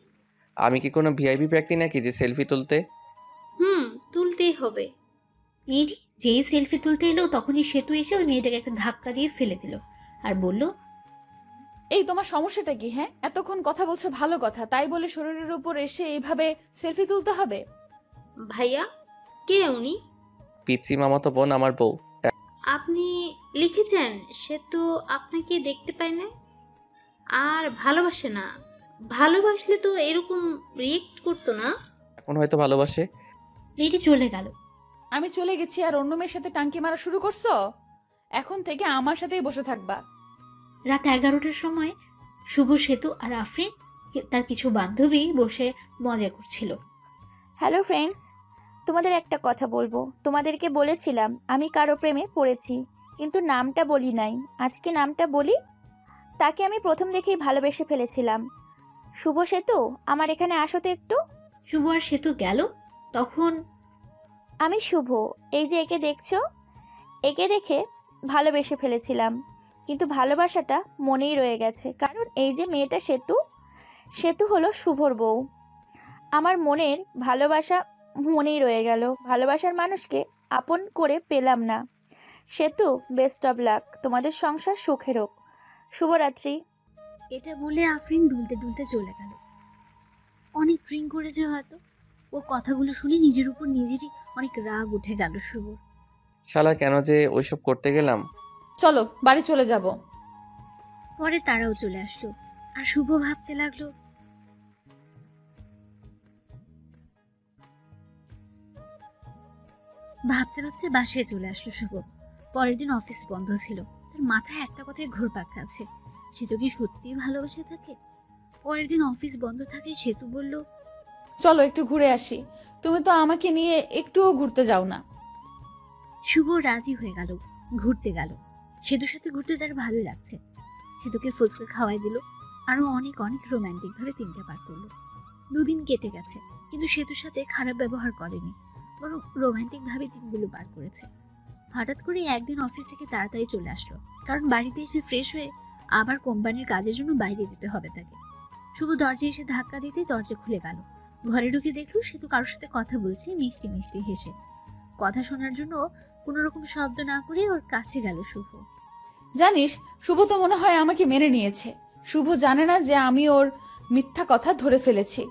আমি কি কোনো ভিআইপি ব্যক্তি নাকি যে সেলফি তুলতে? তুলতেই হবে। মেয়েটি যেই সেলফি তুলতে এলো তখনই সেতু এসে ওই মেয়েটাকে একটা ধাক্কা দিয়ে ফেলে দিল আর বলল, এই তোমার সমস্যাটা কি? হ্যাঁ, এতক্ষণ কথা বলছো ভালো কথা, তাই বলে শরীরের উপর এসে এইভাবে সেলফি তুলতে হবে? ভাইয়া, কে উনি? পিচ্চি মামাতো বোন, আমার বউ। আপনি লিখেছেন সে তো আপনাকে দেখতে পায় না আর ভালোবাসে না। ভালোবাসলে তো এরকম রিয়েক্ট করতো না। এখন হয়তো ভালোবাসে। মেয়েটি চলে গেল। আমি চলে গেছি আর অন্য মেয়ের সাথে টাঙ্কি মারা শুরু করছো? এখন থেকে আমার সাথেই বসে থাকবা। রাত 11টার সময় শুভ, সেতু আর আফরিন তার কিছু বান্ধবী বসে মজা করছিল। হ্যালো ফ্রেন্ডস, তোমাদের একটা কথা বলবো। তোমাদেরকে বলেছিলাম আমি কারো প্রেমে পড়েছি, কিন্তু নামটা বলি নাই। আজকে নামটা বলি। তাকে আমি প্রথম দেখেই ভালোবেসে ফেলেছিলাম। শুভ, সেতু, আমার এখানে আসো তো একটু। শুভ আর সেতু গেল। তখন আমি শুভ। এই যে একে দেখছো, একে দেখে ভালোবেসে ফেলেছিলাম, কিন্তু ভালোবাসাটা মনেই রয়ে গেছে। কারণ এই যে মেয়েটা সেতু, সেতু হলো শুভর বউ। আমার মনের ভালোবাসা মনেই রয়ে গেল। ভালোবাসার মানুষকে আপন করে পেলাম না। সেতু, বেস্ট অফ লাক, তোমাদের সংসার সুখের হোক। শুভরাত্রি। এটা বলে আফরিন ডুলতে ডুলতে চলে গেল। অনেক ড্রিঙ্ক করেছে হয়তো। ওর কথাগুলো শুনে নিজের উপর নিজেরই অনেক রাগ উঠে গেল শুভর। শালা কেন যে ওইসব করতে গেলাম। চলো বাড়ি চলে যাব। পরে তারাও চলে আসলো, আর শুভ ভাবতে লাগলো, ভাবতে ভাবতে বাসায় চলে আসলো শুভ। পরের দিন অফিস বন্ধ ছিল। তার মাথায় একটা কথায় ঘুরপাক খাচ্ছে, সেতু কি সত্যিই ভালোবাসে থাকে? পরের দিন অফিস বন্ধ থাকে, সেতু বলল, চলো একটু ঘুরে আসি। তুমি তো আমাকে নিয়ে একটুও ঘুরতে যাও না। শুভ রাজি হয়ে গেল, ঘুরতে গেল। সেতুর সাথে ঘুরতে তার ভালো লাগছে। সেতুকে ফুচকা খাওয়াই দিল, আরো অনেক অনেক রোমান্টিক ভাবে দিনটা পার করলো। 2 দিন কেটে গেছে, কিন্তু সেতুর সাথে খারাপ ব্যবহার করেনি, বরং রোমান্টিক ভাবে দিনগুলো পার করেছে। হঠাৎ করে একদিন অফিস থেকে তাড়াতাড়ি চলে আসলো, কারণ বাড়িতে এসে ফ্রেশ হয়ে আবার কোম্পানির কাজের জন্য বাইরে যেতে হবে তাকে। শুভ দরজায় এসে ধাক্কা দিতে দরজা খুলে গেল। ঘরে ঢুকে দেখলো সেতু কারোর সাথে কথা বলছে, মিষ্টি মিষ্টি হেসে। কথা শোনার জন্য কোনো রকম শব্দ না করে ওর কাছে গেল শুভ। জানিস, শুভ তো মনে হয় আমাকে মেনে নিয়েছে। শুভ জানে না যে আমি ওর মিথ্যা কথা ধরে ফেলেছি।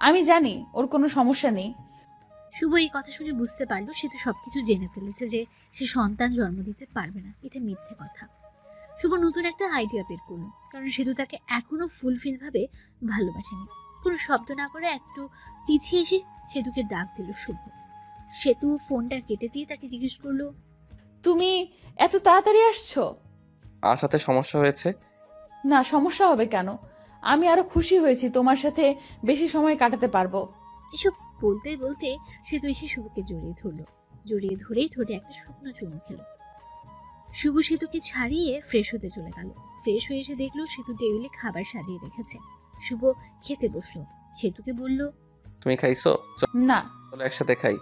আমি জানি ওর কোনো সমস্যা নেই। শুভ এই কথা শুনে বুঝতে পারলো সেতু সবকিছু জেনে ফেলেছে, যে সে সন্তান জন্ম দিতে পারবে না, এটা মিথ্যে কথা। শুভ নতুন একটা আইডিয়া বের করলো, কারণ সেতু তাকে এখনো ফুলফিল ভাবে ভালোবাসেনি। কোনো শব্দ না করে একটু পিছিয়ে এসে সেতুকে ডাক দিল শুভ। সেতু ফোনটা কেটে দিয়ে তাকে জিজ্ঞেস করলো, তুমি এত তাড়াতাড়ি আসছো? আসাতে সমস্যা হয়েছে? না, সমস্যা হবে কেন? আমি আরো খুশি হয়েছি, তোমার সাথে বেশি সময় কাটাতে পারবো। এসব বলতে বলতে সেতু এসে শুভকে জড়িয়ে ধরলো। জড়িয়ে ধরেই ঠোঁটে একটা শুকনো চুমু খেলো। শুভ সেতুকে ছাড়িয়ে ফ্রেশ হতে চলে গেল। ফ্রেশ হয়ে এসে দেখলো সেতু টেবিলে খাবার সাজিয়ে রেখেছে। শুভ খেতে বসলো। সেতুকে বলল, তুমি খাইছো? না। চলো একসাথে খাই।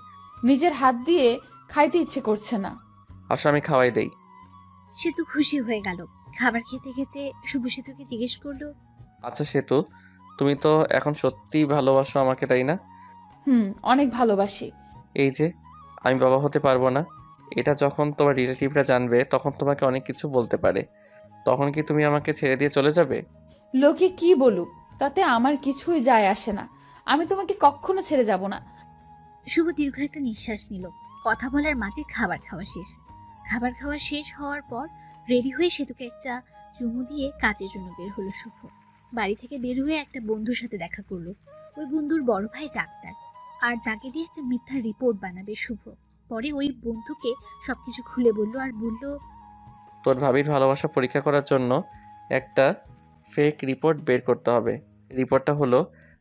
নিজের হাত দিয়ে খাইতে ইচ্ছে করছে না। আসো আমি খাওয়াই দেই। সেতু খুশি হয়ে গেল। খাবার খেতে খেতে শুভ সেতুকে জিজ্ঞেস করলো, আচ্ছা সেতু, তুমি তো এখন সত্যিই ভালোবাসো আমাকে, তাই না? অনেক ভালোবাসি। এই যে আমি বাবা হতে পারবো না, এটা যখন তোমার রিলেটিভরা জানবে তখন তোমাকে অনেক কিছু বলতে পারে। তখন কি তুমি আমাকে ছেড়ে দিয়ে চলে যাবে? লোকে কি বলুক তাতে আমার কিছুই যায় আসে না। আমি তোমাকে কখনো ছেড়ে যাব না। শুভ দীর্ঘ একটা নিঃশ্বাস নিল। কথা বলার মাঝে খাবার খাওয়া শেষ। খাবার খাওয়া শেষ হওয়ার পর রেডি হয়ে সেতুকে একটা চুমু দিয়ে কাজের জন্য বের হলো শুভ। বাড়ি থেকে বের হয়ে একটা বন্ধুর সাথে দেখা করলো। ওই বন্ধুর বড় ভাই ডাক্তার, আর তাকে দিয়ে একটা মিথ্যা রিপোর্ট বানাবে শুভ। পরে ওই বন্ধুকে সবকিছু খুলে বলল, আর বলল, তোর ভাবির ভালোবাসা পরীক্ষা করার জন্য একটা ফেক রিপোর্ট বের করতে হবে। রিপোর্টটা হলো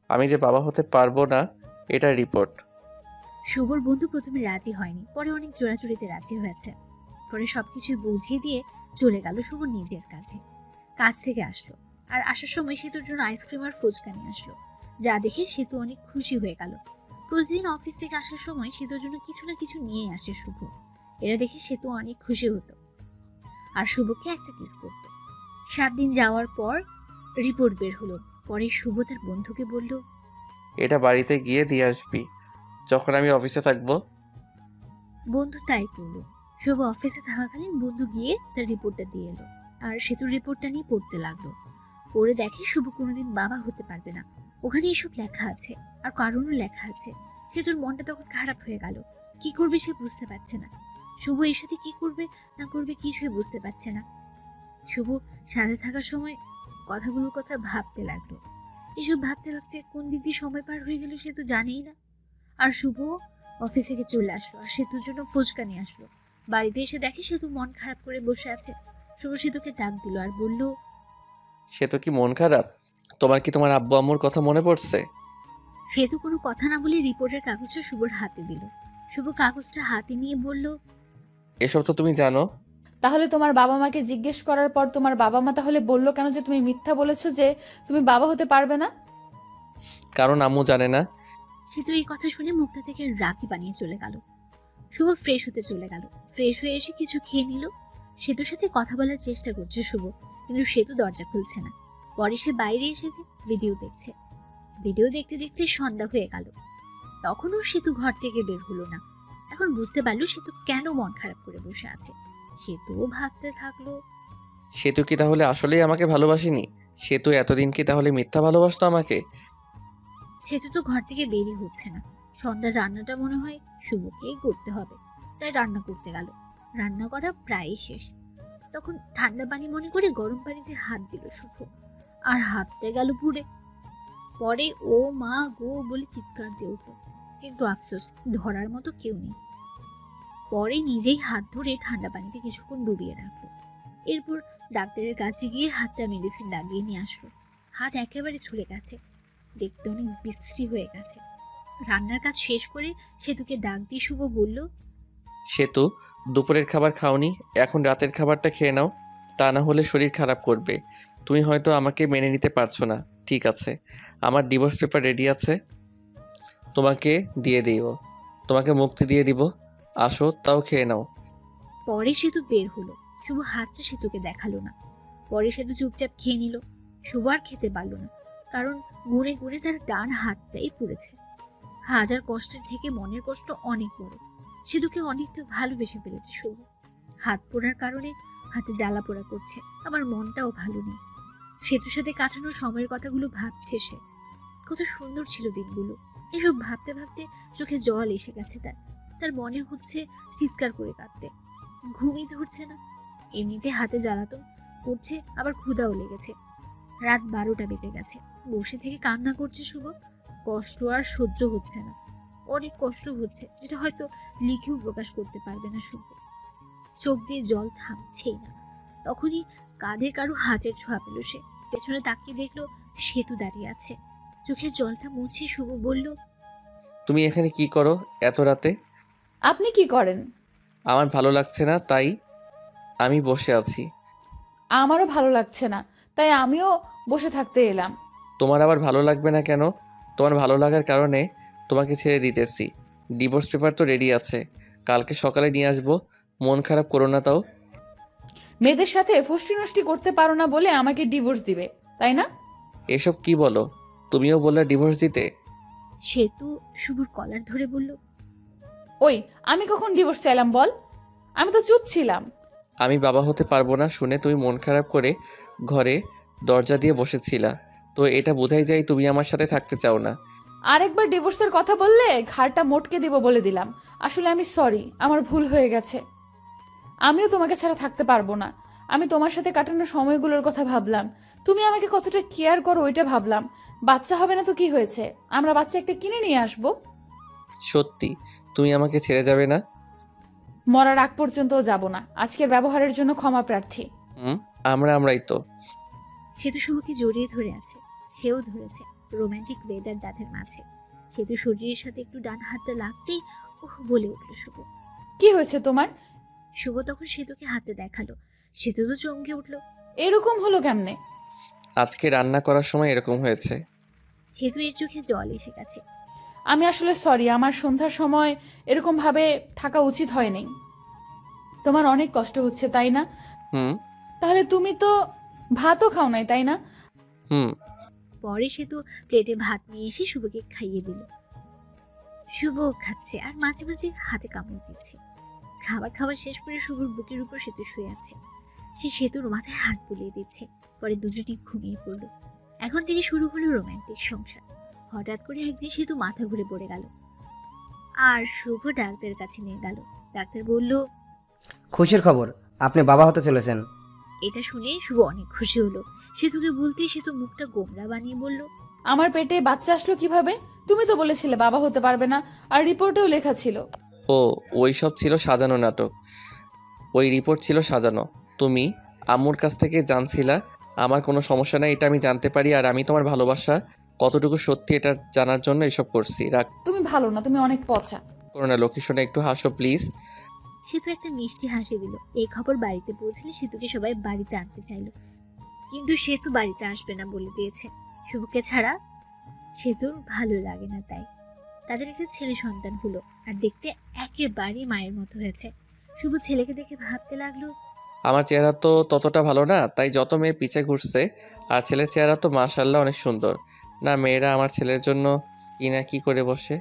আমি যে বাবা হতে পারবো না, এটা রিপোর্ট। শুভর বন্ধু প্রথমে রাজি হয়নি, পরে অনেক জোরাজুরিতে রাজি হয়েছে। পরে সবকিছু বুঝিয়ে দিয়ে চলে গেল শুভ নিজের কাছে। কাজ থেকে আসলো, আর আসার সময় সেতুর জন্য আইসক্রিম আর ফুচকা নিয়ে আসলো, যা দেখে সেতু অনেক খুশি হয়ে গেল। প্রতিদিন অফিস থেকে আসার সময় সেতুর জন্য কিছু না কিছু নিয়ে আসে শুভ। এরা দেখে সেতু অনেক খুশি হতো, আর শুভকে একটা কিস করত। 7 দিন যাওয়ার পর রিপোর্ট বের হলো। পরে শুভ তার বন্ধুকে বলল, এটা বাড়িতে গিয়ে দিয়ে আসবি যখন আমি অফিসে থাকবো। বন্ধু তাই করলো। শুভ অফিসে থাকাকালীন বন্ধু গিয়ে তার রিপোর্টটা দিয়ে এলো, আর সেতুর রিপোর্টটা নিয়ে পড়তে লাগলো। পড়ে দেখে শুভ কোনোদিন বাবা হতে পারবে না। ওখানে এসব লেখা আছে, আর কারণও লেখা আছে। সেতুর মনটা তখন খারাপ হয়ে গেল। কি করবে সে বুঝতে পারছে না। শুভ এর সাথে কি করবে না করবে কিছুই বুঝতে পারছে না। শুভ সাথে থাকার সময় কথাগুলোর কথা ভাবতে লাগলো। এসব ভাবতে ভাবতে কোন দিক দিয়ে সময় পার হয়ে গেল সে তো জানেই না। আর শুভ অফিস থেকে চলে আসলো, আর সেতুর জন্য ফুচকা নিয়ে আসলো। বাড়িতে এসে দেখে সেতু মন খারাপ করে বসে আছে। শুভ সেতুকে ডাক দিল, আর বলল, সেতু কি মন খারাপ? তোমার কি তোমার আব্বু আম্মুর কথা মনে পড়ছে? সেতু কোনো কথা না বলে রিপোর্টের কাগজটা শুভর হাতে দিল। শুভ কাগজটা হাতে নিয়ে বলল, এসব তো তুমি জানো। তাহলে তোমার বাবা মাকে জিজ্ঞেস করার পর তোমার বাবা মা তাহলে বললো কেন যে তুমি মিথ্যা বলেছো যে তুমি বাবা হতে পারবে না? কারণ আম্মু জানে না। সেতু এই কথা শুনে মুখটা থেকে রাখি বানিয়ে চলে গেল। শুভ ফ্রেশ হতে চলে গেল। ফ্রেশ হয়ে এসে কিছু খেয়ে নিল। সেতুর সাথে কথা বলার চেষ্টা করছে শুভ, কিন্তু সেতু দরজা খুলছে না। পরে সে বাইরে এসে ভিডিও দেখছে। ভিডিও দেখতে দেখতে সন্ধ্যা হয়ে গেল। তখনও সেতু ঘর থেকে বের হলো না। এখন বুঝতে পারলো সেতু কেন মন খারাপ করে বসে আছে। সেতুও ভাবতে থাকলো, সেতু কি তাহলে আসলেই আমাকে ভালোবাসেনি? সেতু এতদিন কি তাহলে মিথ্যা ভালোবাসতো আমাকে? সেতু তো ঘর থেকে বেরই হচ্ছে না। সন্ধ্যার রান্নাটা মনে হয় শুভকেই করতে হবে, তাই রান্না করতে গেল। রান্না করা প্রায় শেষ। তখন ঠান্ডা পানি মনে করে গরম পানিতে হাত দিল শুভ, আর হাতটা গেল পুড়ে। পরে ও মা গো বলে চিৎকার দিয়ে উঠল, কিন্তু আফসোস ধরার মতো কেউ নেই। পরে নিজেই হাত ধরে ঠান্ডা পানিতে কিছুক্ষণ ডুবিয়ে রাখলো। এরপর ডাক্তারের কাছে গিয়ে হাতটা মেডিসিন লাগিয়ে নিয়ে আসলো। হাত একেবারে ছুলে গেছে, দেখতে অনেক বিশ্রী হয়ে গেছে। রান্নার কাজ শেষ করে সেতুকে ডাক দিয়ে শুভ বলল, সেতু, দুপুরের খাবার খাওনি, এখন রাতের খাবারটা খেয়ে নাও, তা না হলে শরীর খারাপ করবে। তুমি হয়তো আমাকে মেনে নিতে পারছো না, ঠিক আছে? আমার ডিভোর্স পেপার রেডি আছে, তোমাকে দিয়ে দিব, তোমাকে মুক্তি দিয়ে দিব। আসো, তাও খেয়ে নাও। পরে সেতু বের হলো। শুভ হাতটা সেতুকে দেখালো না। পরে সেতু চুপচাপ খেয়ে নিল। শুভ আর খেতে পারলো না, কারণ গুনে গুনে তার ডান হাতটাই পুড়েছে। হাজার কষ্টের থেকে মনের কষ্ট অনেক বড়। সেতুকে অনেকটা ভালোবেসে ফেলেছে শুভ। হাত পোড়ার কারণে হাতে জ্বালা পোড়া করছে, আবার মনটাও ভালো নেই। সেতুর সাথে কাটানো সময়ের কথাগুলো ভাবছে সে। কত সুন্দর ছিল দিনগুলো। এসব ভাবতে ভাবতে চোখে জল এসে গেছে তার মনে হচ্ছে চিৎকার করে কাঁদতে। ঘুমই ধরছে না। এমনিতে হাতে জ্বালাতন করছে, আবার ক্ষুধাও লেগেছে। রাত 12টা বেজে গেছে। বসে থেকে কান্না করছে শুভ। কষ্ট আর সহ্য হচ্ছে না। অনেক কষ্ট হচ্ছে, যেটা হয়তো লিখেও প্রকাশ করতে পারবে না শুভ। চোখ দিয়ে জল থামছেই না। তখনই কাঁধে কারো হাতের ছোঁয়া পেল সে। পেছনে তাকিয়ে দেখলো সেতু দাঁড়িয়ে আছে। চোখের জলটা মুছে শুভ বলল, তুমি এখানে কি করো এত রাতে? আপনি কি করেন? আমার ভালো লাগছে না, তাই আমি বসে আছি। আমারও ভালো লাগছে না, তাই আমিও বসে থাকতে এলাম। তোমার আবার ভালো লাগবে না কেন? তোমার ভালো লাগার কারণে তোমাকে ছেড়ে দিতেছি। ডিভোর্স পেপার তো রেডি আছে, কালকে সকালে নিয়ে আসবো। মন খারাপ করো না তাও। মেয়েদের সাথে ফষ্টি নষ্টি করতে পারো না বলে আমাকে ডিভোর্স দিবে, তাই না? এসব কি বলো? তুমিও বললে ডিভোর্স দিতে। সেতু শুভর কলার ধরে বলল, ওই, আমি কখন ডিভোর্স চাইলাম বল? আমি তো চুপ ছিলাম। আমি বাবা হতে পারবো না শুনে তুমি মন খারাপ করে ঘরে দরজা দিয়ে বসেছিলা, তো এটা বোঝাই যায় তুমি আমার সাথে থাকতে চাও না। আরেকবার ডিভোর্সের কথা বললে ঘাড়টা মোটকে দিব বলে দিলাম। আসলে আমি সরি, আমার ভুল হয়ে গেছে। আমিও তোমাকে ছাড়া থাকতে পারবো না। আমি তোমার সাথে কাটানো সময়গুলোর কথা ভাবলাম। তুমি আমাকে কতটা কেয়ার করো ওইটা ভাবলাম। বাচ্চা হবে না তো কি হয়েছে, আমরা বাচ্চা একটা কিনে নিয়ে আসবো। সত্যি তুমি আমাকে ছেড়ে যাবে না? মরার আগ পর্যন্ত যাব না। আজকের ব্যবহারের জন্য ক্ষমা প্রার্থী। আমরাই তো। সেতু শুভকে জড়িয়ে ধরে আছে, সেও ধরেছে। রোমান্টিক ওয়েদার দাঁতের মাঝে। সেতু শরীরের সাথে একটু ডান হাতটা লাগতেই ওহ বলে উঠল শুভ। কি হয়েছে তোমার? শুভ তখন সেতুকে হাতটা দেখালো। সেতু তো চমকে উঠল। এরকম হলো কেমনে? আজকে রান্না করার সময় এরকম হয়েছে। সেতু এর চোখে জল এসে গেছে। আমি আসলে সরি, আমার সন্ধ্যার সময় এরকম ভাবে থাকা উচিত হয়নি। তোমার অনেক কষ্ট হচ্ছে তাই না? তাহলে তুমি তো ভাতও খাও নাই তাই না? পরে সেতু প্লেটে ভাত নিয়ে এসে শুভকে খাইয়ে দিল। শুভ খাচ্ছে আর মাঝে মাঝে হাতে কামড় দিচ্ছে। খাবার শেষ করে শুভর বুকের উপর সেতু শুয়ে আছে। সে সেতুর মাথায় হাত বুলিয়ে দিচ্ছে। পরে দুজনেই ঘুমিয়ে পড়ল। এখন থেকে শুরু হলো রোমান্টিক সংসার। হঠাৎ করে একদিন সেতু মাথা ঘুরে পড়ে গেল, আর শুভ ডাক্তারের কাছে নিয়ে গেল। ডাক্তার বলল, খুশির খবর, আপনি বাবা হতে চলেছেন। এটা শুনে শুভ অনেক খুশি হলো। সেতুকে বলতে সেতু মুখটা গোমরা বানিয়ে বলল, আমার পেটে বাচ্চা আসলো কিভাবে? তুমি তো বলেছিলে বাবা হতে পারবে না, আর রিপোর্টেও লেখা ছিল। ও, ওই সব ছিল সাজানো নাটক। ওই রিপোর্ট ছিল সাজানো। তুমি আম্মুর কাছ থেকে জানছিলা আমার কোনো সমস্যা নাই, এটা আমি জানতে পারি। আর আমি তোমার ভালোবাসা কতটুকু সত্যি এটা জানার জন্য এসব করছি। রাখ, তুমি ভালো না, তুমি অনেক পচা। করো না লক্ষ্মী সোনা, একটু হাসো প্লিজ। সেতু একটা মিষ্টি হাসি দিল। এই খবর বাড়িতে পৌঁছলে সেতুকে সবাই বাড়িতে আনতে চাইলো, কিন্তু সেতু বাড়িতে আসবে না বলে দিয়েছে। শুভকে ছাড়া সেতুর ভালো লাগে না, তাই তাদের একটা ছেলে সন্তান হলো, আর দেখতে একেবারেই মায়ের মতো হয়েছে। শুভ ছেলেকে দেখে ভাবতে লাগলো, আমার চেহারা তো ততটা ভালো না, তাই যত মেয়ে পিছে ঘুরছে। আর ছেলের চেহারা তো মাশাআল্লাহ অনেক সুন্দর। না, মেয়েরা আমার ছেলের জন্য কি না কি করে বসে।